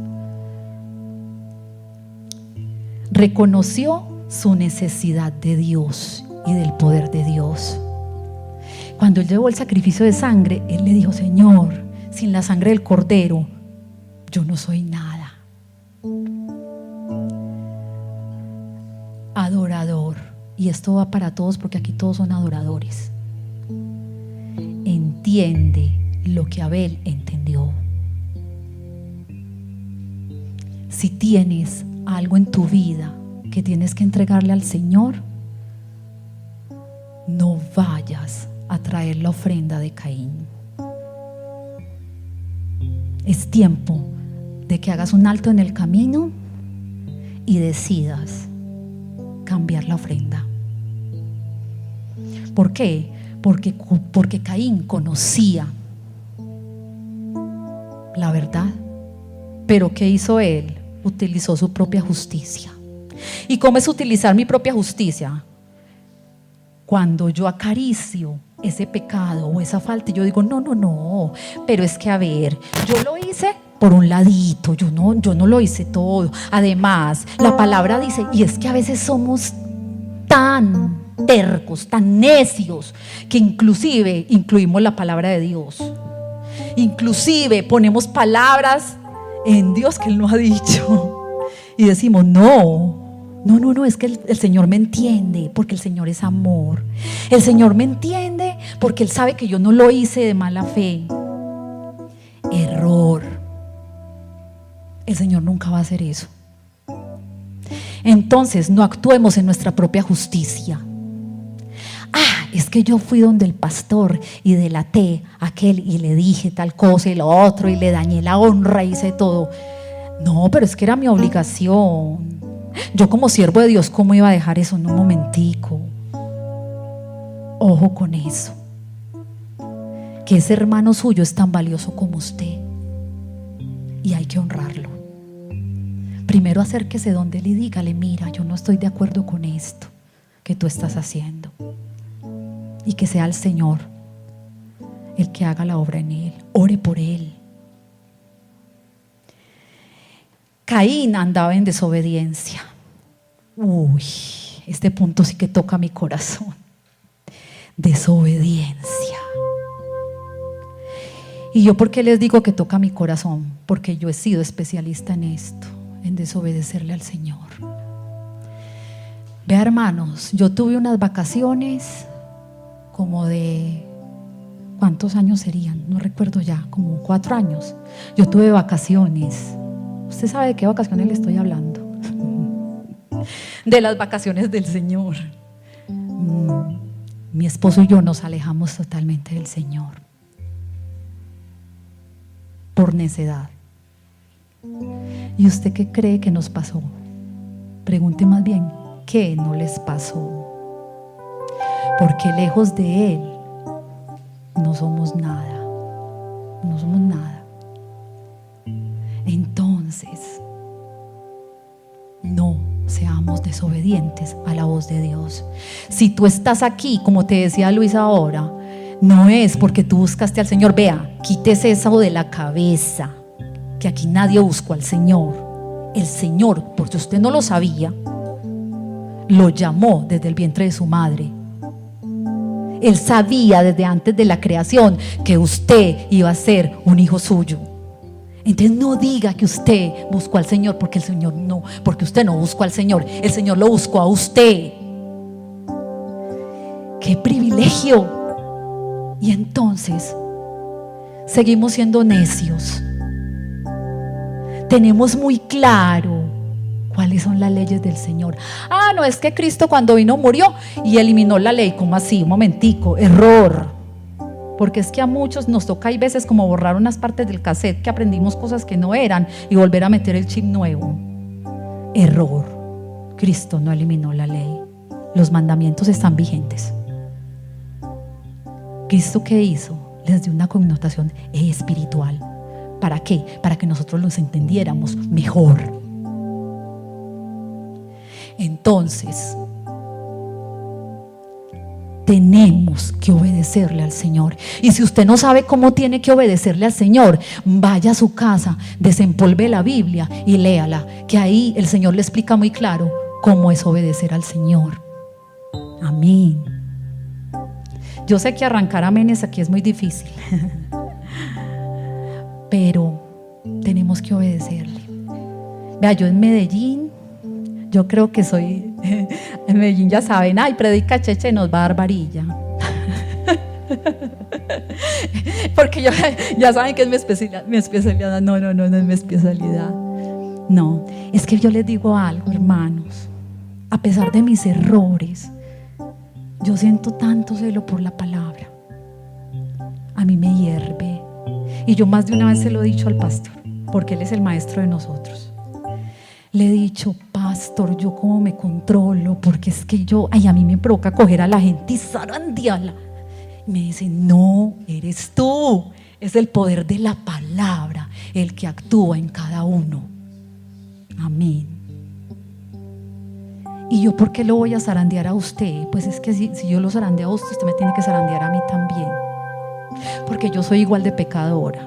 Reconoció su necesidad de Dios y del poder de Dios. Cuando él llevó el sacrificio de sangre, él le dijo: Señor, sin la sangre del cordero, yo no soy nada. Adorador. Y esto va para todos, porque aquí todos son adoradores. Entiende lo que Abel entendió. Si tienes algo en tu vida que tienes que entregarle al Señor, no vayas a traer la ofrenda de Caín. Es tiempo de que hagas un alto en el camino y decidas cambiar la ofrenda. ¿Por qué? Porque Caín conocía la verdad, pero ¿qué hizo él? Utilizó su propia justicia. ¿Y cómo es utilizar mi propia justicia? Cuando yo acaricio ese pecado o esa falta, yo digo: no, pero es que, a ver, yo lo hice por un ladito, yo no lo hice todo. Además, la palabra dice, y es que a veces somos tan tercos, tan necios, que inclusive incluimos la palabra de Dios. Inclusive ponemos palabras en Dios que Él no ha dicho y decimos: no, es que el Señor me entiende, porque el Señor es amor. El Señor me entiende porque Él sabe que yo no lo hice de mala fe. Error. El Señor nunca va a hacer eso. Entonces no actuemos en nuestra propia justicia. Es que yo fui donde el pastor y delaté a aquel y le dije tal cosa y lo otro y le dañé la honra, hice todo. No, pero es que era mi obligación. Yo, como siervo de Dios, ¿cómo iba a dejar eso en un momentico? Ojo con eso, que ese hermano suyo es tan valioso como usted y hay que honrarlo. Primero acérquese donde él y dígale: mira, yo no estoy de acuerdo con esto que tú estás haciendo. Y que sea el Señor el que haga la obra en él. Ore por él. Caín andaba en desobediencia. Este punto sí que toca mi corazón. Desobediencia. ¿Y yo por qué les digo que toca mi corazón? Porque yo he sido especialista en esto, en desobedecerle al Señor. Vea, hermanos, yo tuve unas vacaciones como de, ¿cuántos años serían? No recuerdo ya, como 4 años. Yo tuve vacaciones. ¿Usted sabe de qué vacaciones le estoy hablando? De las vacaciones del Señor. Mi esposo y yo nos alejamos totalmente del Señor por necedad. ¿Y usted qué cree que nos pasó? Pregunte más bien, ¿qué no les pasó? Porque lejos de Él no somos nada. No somos nada. Entonces, no seamos desobedientes a la voz de Dios. Si tú estás aquí, como te decía Luis ahora, no es porque tú buscaste al Señor. Vea, quítese eso de la cabeza, que aquí nadie buscó al Señor. El Señor, porque usted no lo sabía, lo llamó desde el vientre de su madre. Él sabía desde antes de la creación que usted iba a ser un hijo suyo. Entonces no diga que usted buscó al Señor, porque el Señor no, porque usted no buscó al Señor, el Señor lo buscó a usted. ¡Qué privilegio! Y entonces seguimos siendo necios. Tenemos muy claro cuáles son las leyes del Señor. No, es que Cristo cuando vino murió y eliminó la ley. ¿Cómo así? Un momentico, error. Porque es que a muchos nos toca, hay veces, como borrar unas partes del cassette que aprendimos cosas que no eran y volver a meter el chip nuevo. Error. Cristo no eliminó la ley. Los mandamientos están vigentes. ¿Cristo qué hizo? Les dio una connotación espiritual. ¿Para qué? Para que nosotros los entendiéramos mejor. Entonces, tenemos que obedecerle al Señor. Y si usted no sabe cómo tiene que obedecerle al Señor, vaya a su casa, desempolve la Biblia y léala, que ahí el Señor le explica muy claro cómo es obedecer al Señor. Amén. Yo sé que arrancar amenes aquí es muy difícil, pero tenemos que obedecerle. Vea, yo en Medellín, yo creo que soy, en Medellín ya saben, ay, predica Cheche, nos va a dar varilla. Porque ya saben que es mi especialidad. No es mi especialidad. No, es que yo les digo algo, hermanos. A pesar de mis errores, yo siento tanto celo por la palabra. A mí me hierve. Y yo más de una vez se lo he dicho al pastor, porque él es el maestro de nosotros. Le he dicho, pastor, yo cómo me controlo, porque es que a mí me provoca coger a la gente y zarandearla. Y me dice, no, eres tú, es el poder de la palabra el que actúa en cada uno. Amén. ¿Y yo por qué lo voy a zarandear a usted? Pues es que si yo lo zarandeo a usted, usted me tiene que zarandear a mí también, porque yo soy igual de pecadora.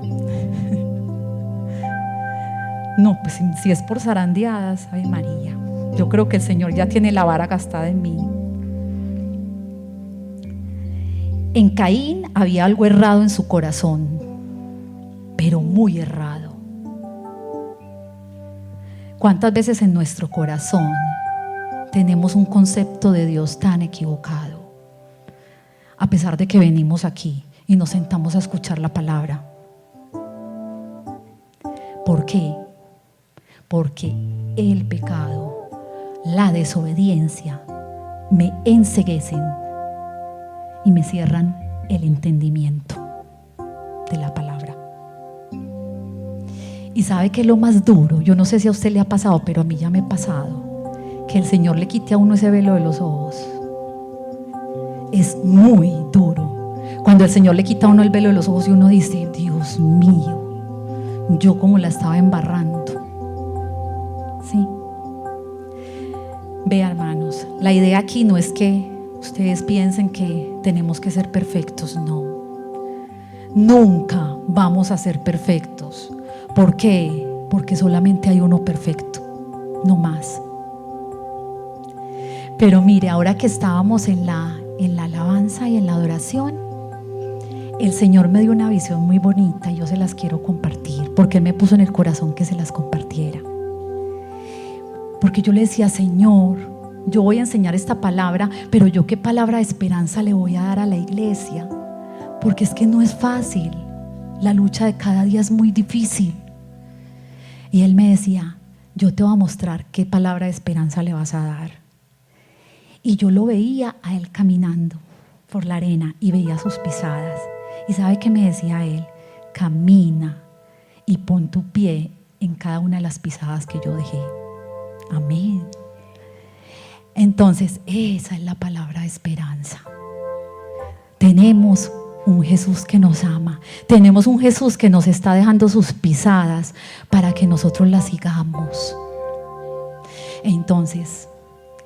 No, pues si es por zarandeadas, Ave María, yo creo que el Señor ya tiene la vara gastada en mí. En Caín había algo errado en su corazón, pero muy errado. ¿Cuántas veces en nuestro corazón tenemos un concepto de Dios tan equivocado? A pesar de que venimos aquí y nos sentamos a escuchar la palabra. ¿Por qué? Porque el pecado, la desobediencia me enceguecen y me cierran el entendimiento de la palabra. Y sabe que lo más duro, yo no sé si a usted le ha pasado, pero a mí ya me ha pasado, que el Señor le quite a uno ese velo de los ojos. Es muy duro cuando el Señor le quita a uno el velo de los ojos y uno dice, Dios mío, yo como la estaba embarrando. Sí. Vea, hermanos, la idea aquí no es que ustedes piensen que tenemos que ser perfectos. No, nunca vamos a ser perfectos. ¿Por qué? Porque solamente hay uno perfecto, no más. Pero mire, ahora que estábamos en la alabanza y en la adoración, el Señor me dio una visión muy bonita y yo se las quiero compartir, porque Él me puso en el corazón que se las compartiera. Porque yo le decía, Señor, yo voy a enseñar esta palabra, pero yo qué palabra de esperanza le voy a dar a la iglesia, porque es que no es fácil, la lucha de cada día es muy difícil. Y Él me decía, yo te voy a mostrar qué palabra de esperanza le vas a dar. Y yo lo veía a Él caminando por la arena y veía sus pisadas. ¿Y sabe qué me decía Él? Camina y pon tu pie en cada una de las pisadas que yo dejé. Amén. Entonces, esa es la palabra de esperanza. Tenemos un Jesús que nos ama. Tenemos un Jesús que nos está dejando sus pisadas para que nosotros las sigamos. Entonces,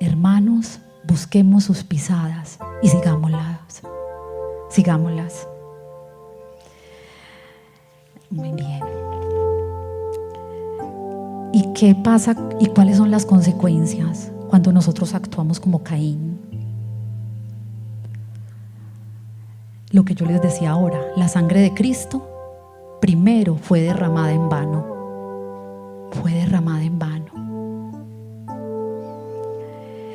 hermanos, busquemos sus pisadas y sigámoslas. Sigámoslas. Muy bien. ¿Y qué pasa y cuáles son las consecuencias cuando nosotros actuamos como Caín? Lo que yo les decía ahora, la sangre de Cristo primero fue derramada en vano. Fue derramada en vano.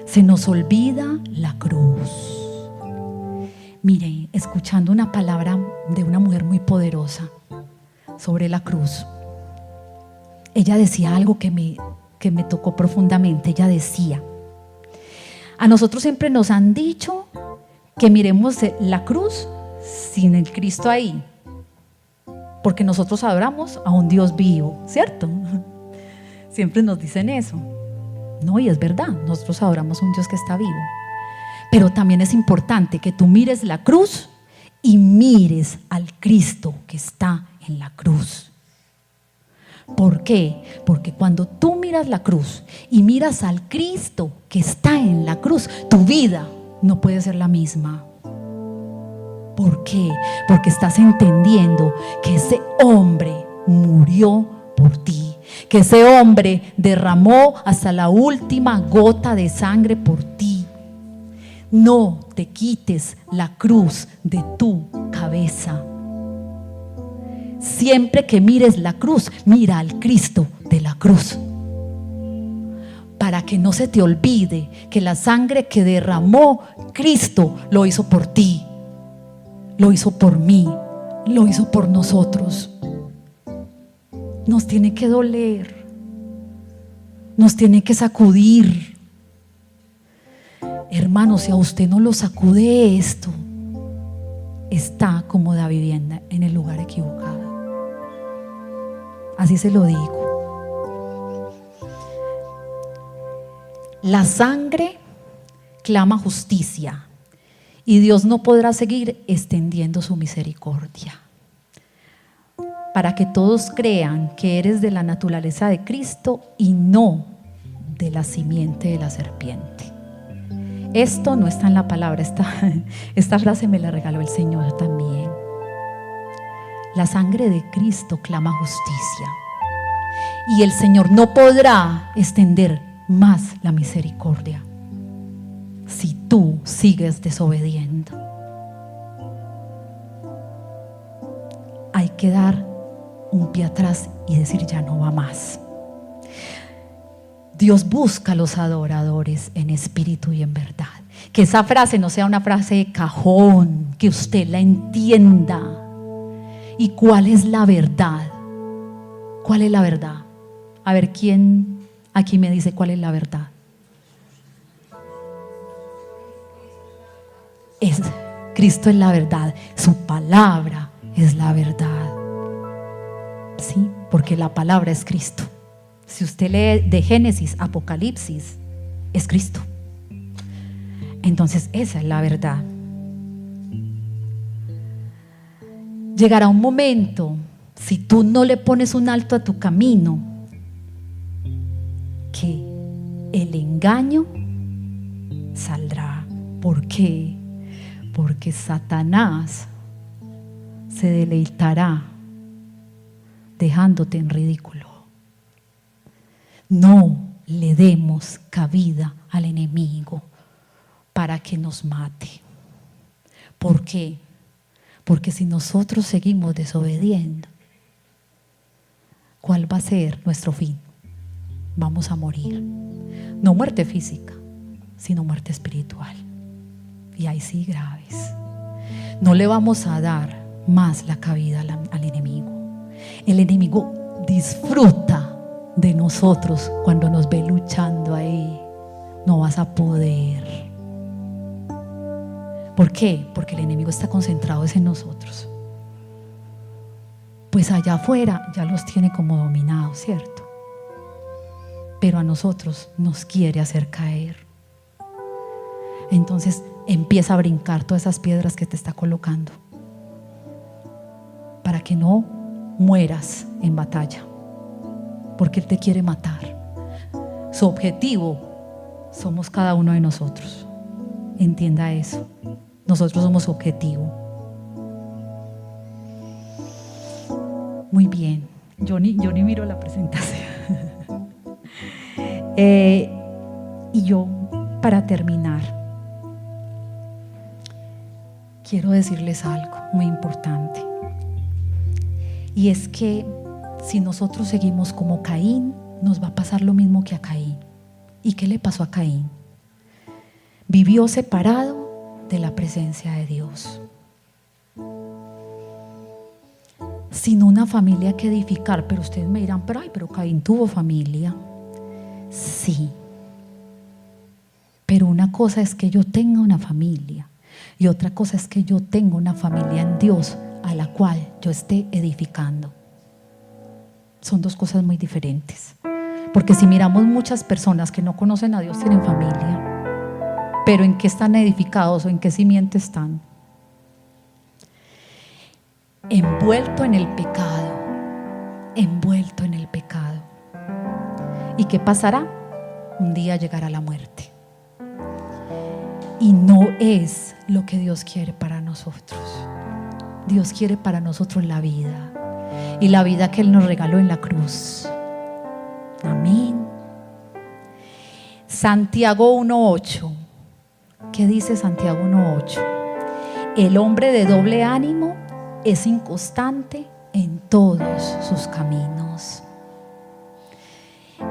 Se nos olvida la cruz. Mire, escuchando una palabra de una mujer muy poderosa sobre la cruz, ella decía algo que me tocó profundamente. Ella decía, a nosotros siempre nos han dicho que miremos la cruz sin el Cristo ahí, porque nosotros adoramos a un Dios vivo, ¿cierto? Siempre nos dicen eso. No, y es verdad, nosotros adoramos a un Dios que está vivo, pero también es importante que tú mires la cruz y mires al Cristo que está en la cruz, ¿Por qué? Porque cuando tú miras la cruz y miras al Cristo que está en la cruz, tu vida no puede ser la misma. ¿Por qué? Porque estás entendiendo que ese hombre murió por ti, que ese hombre derramó hasta la última gota de sangre por ti. No te quites la cruz de tu cabeza. Siempre que mires la cruz, mira al Cristo de la cruz, para que no se te olvide que la sangre que derramó Cristo lo hizo por ti, lo hizo por mí, lo hizo por nosotros. Nos tiene que doler, nos tiene que sacudir. Hermano, si a usted no lo sacude esto, está como David en el lugar equivocado. Así se lo digo. La sangre clama justicia y Dios no podrá seguir extendiendo su misericordia. Para que todos crean que eres de la naturaleza de Cristo y no de la simiente de la serpiente. Esto no está en la palabra, esta frase me la regaló el Señor también. La sangre de Cristo clama justicia y el Señor no podrá extender más la misericordia si tú sigues desobediendo. Hay que dar un pie atrás y decir ya no va más. Dios busca a los adoradores en espíritu y en verdad. Que esa frase no sea una frase de cajón, que usted la entienda. ¿Y cuál es la verdad? ¿Cuál es la verdad? A ver, ¿quién aquí me dice cuál es la verdad? Cristo es la verdad, su palabra es la verdad. ¿Sí? Porque la palabra es Cristo. Si usted lee de Génesis, Apocalipsis, es Cristo. Entonces esa es la verdad. Llegará un momento, si tú no le pones un alto a tu camino, que el engaño saldrá. ¿Por qué? Porque Satanás se deleitará dejándote en ridículo. No le demos cabida al enemigo para que nos mate. ¿Por qué? Porque si nosotros seguimos desobediendo, ¿cuál va a ser nuestro fin? Vamos a morir. No muerte física, sino muerte espiritual. Y ahí sí graves. No le vamos a dar más la cabida al enemigo. El enemigo disfruta de nosotros cuando nos ve luchando ahí. No vas a poder. ¿Por qué? Porque el enemigo está concentrado en nosotros. Pues allá afuera ya los tiene como dominados, ¿cierto? Pero a nosotros nos quiere hacer caer. Entonces empieza a brincar todas esas piedras que te está colocando para que no mueras en batalla, porque Él te quiere matar. Su objetivo somos cada uno de nosotros. Entienda eso. Nosotros somos su objetivo. Muy bien. Yo ni miro la presentación. Y yo, para terminar, quiero decirles algo muy importante. Y es que si nosotros seguimos como Caín, nos va a pasar lo mismo que a Caín. ¿Y qué le pasó a Caín? Vivió separado de la presencia de Dios, sin una familia que edificar. Pero ustedes me dirán, pero Caín tuvo familia. Sí, pero una cosa es que yo tenga una familia y otra cosa es que yo tenga una familia en Dios a la cual yo esté edificando. Son dos cosas muy diferentes. Porque si miramos, muchas personas que no conocen a Dios tienen familia, pero ¿en qué están edificados o en qué cimiento están? Envuelto en el pecado, envuelto en el pecado. ¿Y qué pasará? Un día llegará la muerte. Y no es lo que Dios quiere para nosotros. Dios quiere para nosotros la vida, y la vida que Él nos regaló en la cruz. Amén. Santiago 1:8. ¿Qué dice Santiago 1:8? El hombre de doble ánimo es inconstante en todos sus caminos.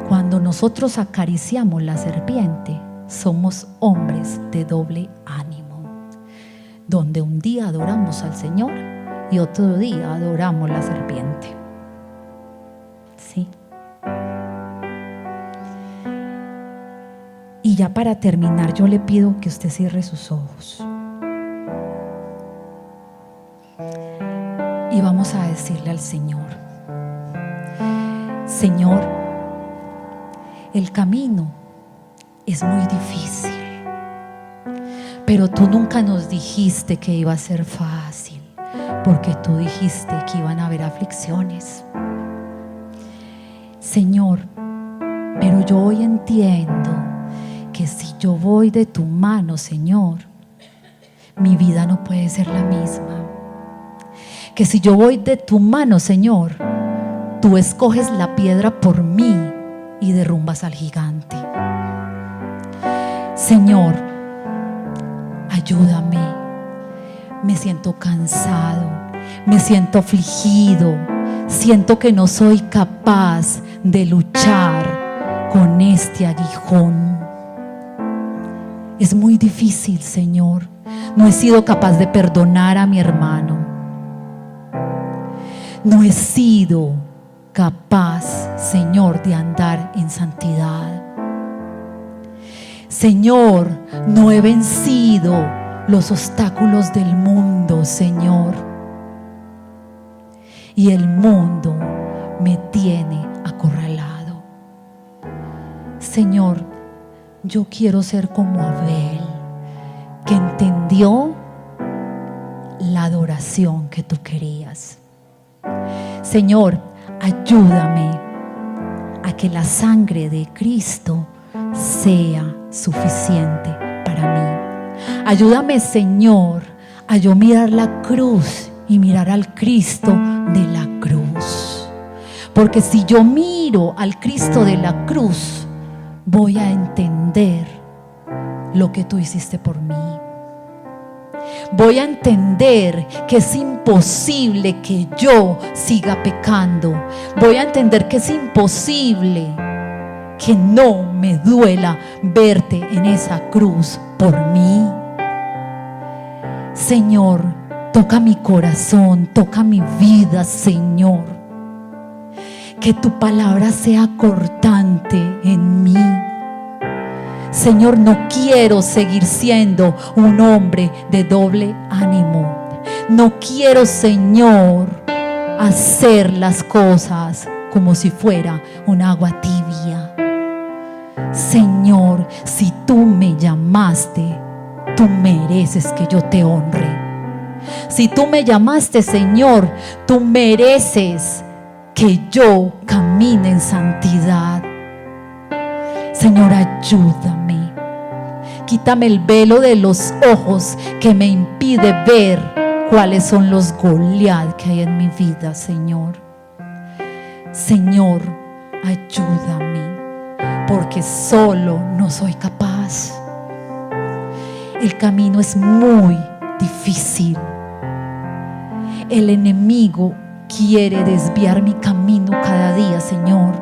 Cuando nosotros acariciamos la serpiente, somos hombres de doble ánimo, donde un día adoramos al Señor y otro día adoramos la serpiente. Sí. Y ya para terminar, yo le pido que usted cierre sus ojos y vamos a decirle al Señor: Señor, el camino es muy difícil, pero tú nunca nos dijiste que iba a ser fácil, porque tú dijiste que iban a haber aflicciones. Señor, pero yo hoy entiendo que si yo voy de tu mano, Señor, mi vida no puede ser la misma. Que si yo voy de tu mano, Señor, tú escoges la piedra por mí y derrumbas al gigante. Señor, ayúdame. Me siento cansado, me siento afligido, siento que no soy capaz de luchar con este aguijón. Es muy difícil, Señor. No he sido capaz de perdonar a mi hermano. No he sido capaz, Señor, de andar en santidad. Señor, no he vencido los obstáculos del mundo, Señor. Y el mundo me tiene acorralado. Señor, yo quiero ser como Abel, que entendió la adoración que tú querías. Señor, ayúdame a que la sangre de Cristo sea suficiente para mí. Ayúdame, Señor, a yo mirar la cruz y mirar al Cristo de la cruz. Porque si yo miro al Cristo de la cruz, voy a entender lo que tú hiciste por mí. Voy a entender que es imposible que yo siga pecando. Voy a entender que es imposible que no me duela verte en esa cruz por mí. Señor, toca mi corazón, toca mi vida, Señor. Que tu palabra sea cortante en mí. Señor, no quiero seguir siendo un hombre de doble ánimo. No quiero, Señor, hacer las cosas como si fuera un agua tibia. Señor, si tú me llamaste, tú mereces que yo te honre. Si tú me llamaste, Señor, tú mereces que yo camine en santidad. Señor, ayúdame. Quítame el velo de los ojos que me impide ver cuáles son los Goliat que hay en mi vida, Señor. Señor, ayúdame, porque solo no soy capaz. El camino es muy difícil. El enemigo quiere desviar mi camino cada día, Señor.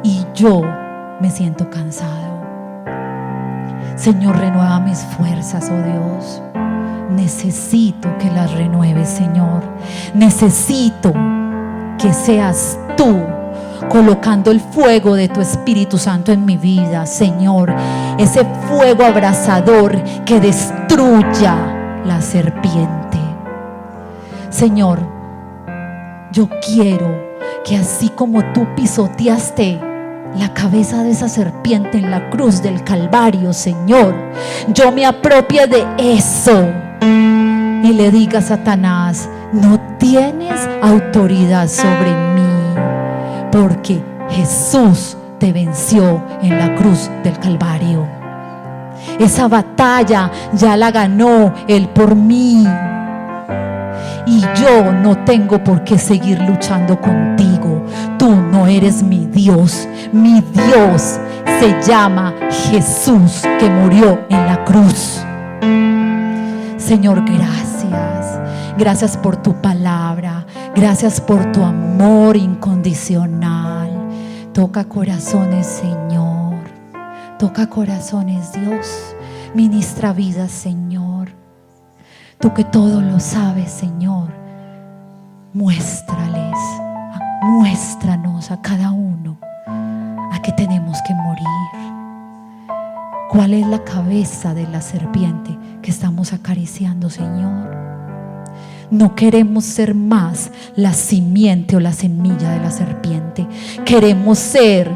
Y yo me siento cansado. Señor, renueva mis fuerzas, oh Dios. Necesito que las renueves, Señor. Necesito que seas tú colocando el fuego de tu Espíritu Santo en mi vida, Señor. Ese fuego abrasador que destruya la serpiente. Señor, yo quiero que así como tú pisoteaste la cabeza de esa serpiente en la cruz del Calvario, Señor, yo me apropie de eso y le diga a Satanás: no tienes autoridad sobre mí, porque Jesús te venció en la cruz del Calvario. Esa batalla ya la ganó Él por mí. Y yo no tengo por qué seguir luchando contigo. Tú no eres mi Dios. Mi Dios se llama Jesús, que murió en la cruz. Señor, gracias. Gracias por tu palabra. Gracias por tu amor incondicional. Toca corazones, Señor. Toca corazones, Dios. Ministra vidas, Señor. Tú que todo lo sabes, Señor, muéstrales, muéstranos a cada uno a qué tenemos que morir. ¿Cuál es la cabeza de la serpiente que estamos acariciando, Señor? No queremos ser más la simiente o la semilla de la serpiente. Queremos ser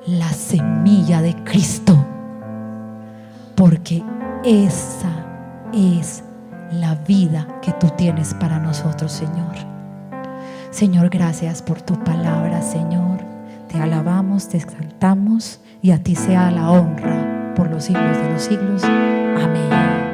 la semilla de Cristo, porque esa es la vida que tú tienes para nosotros, Señor. Señor, gracias por tu palabra, Señor. Te alabamos, te exaltamos, y a ti sea la honra por los siglos de los siglos. Amén.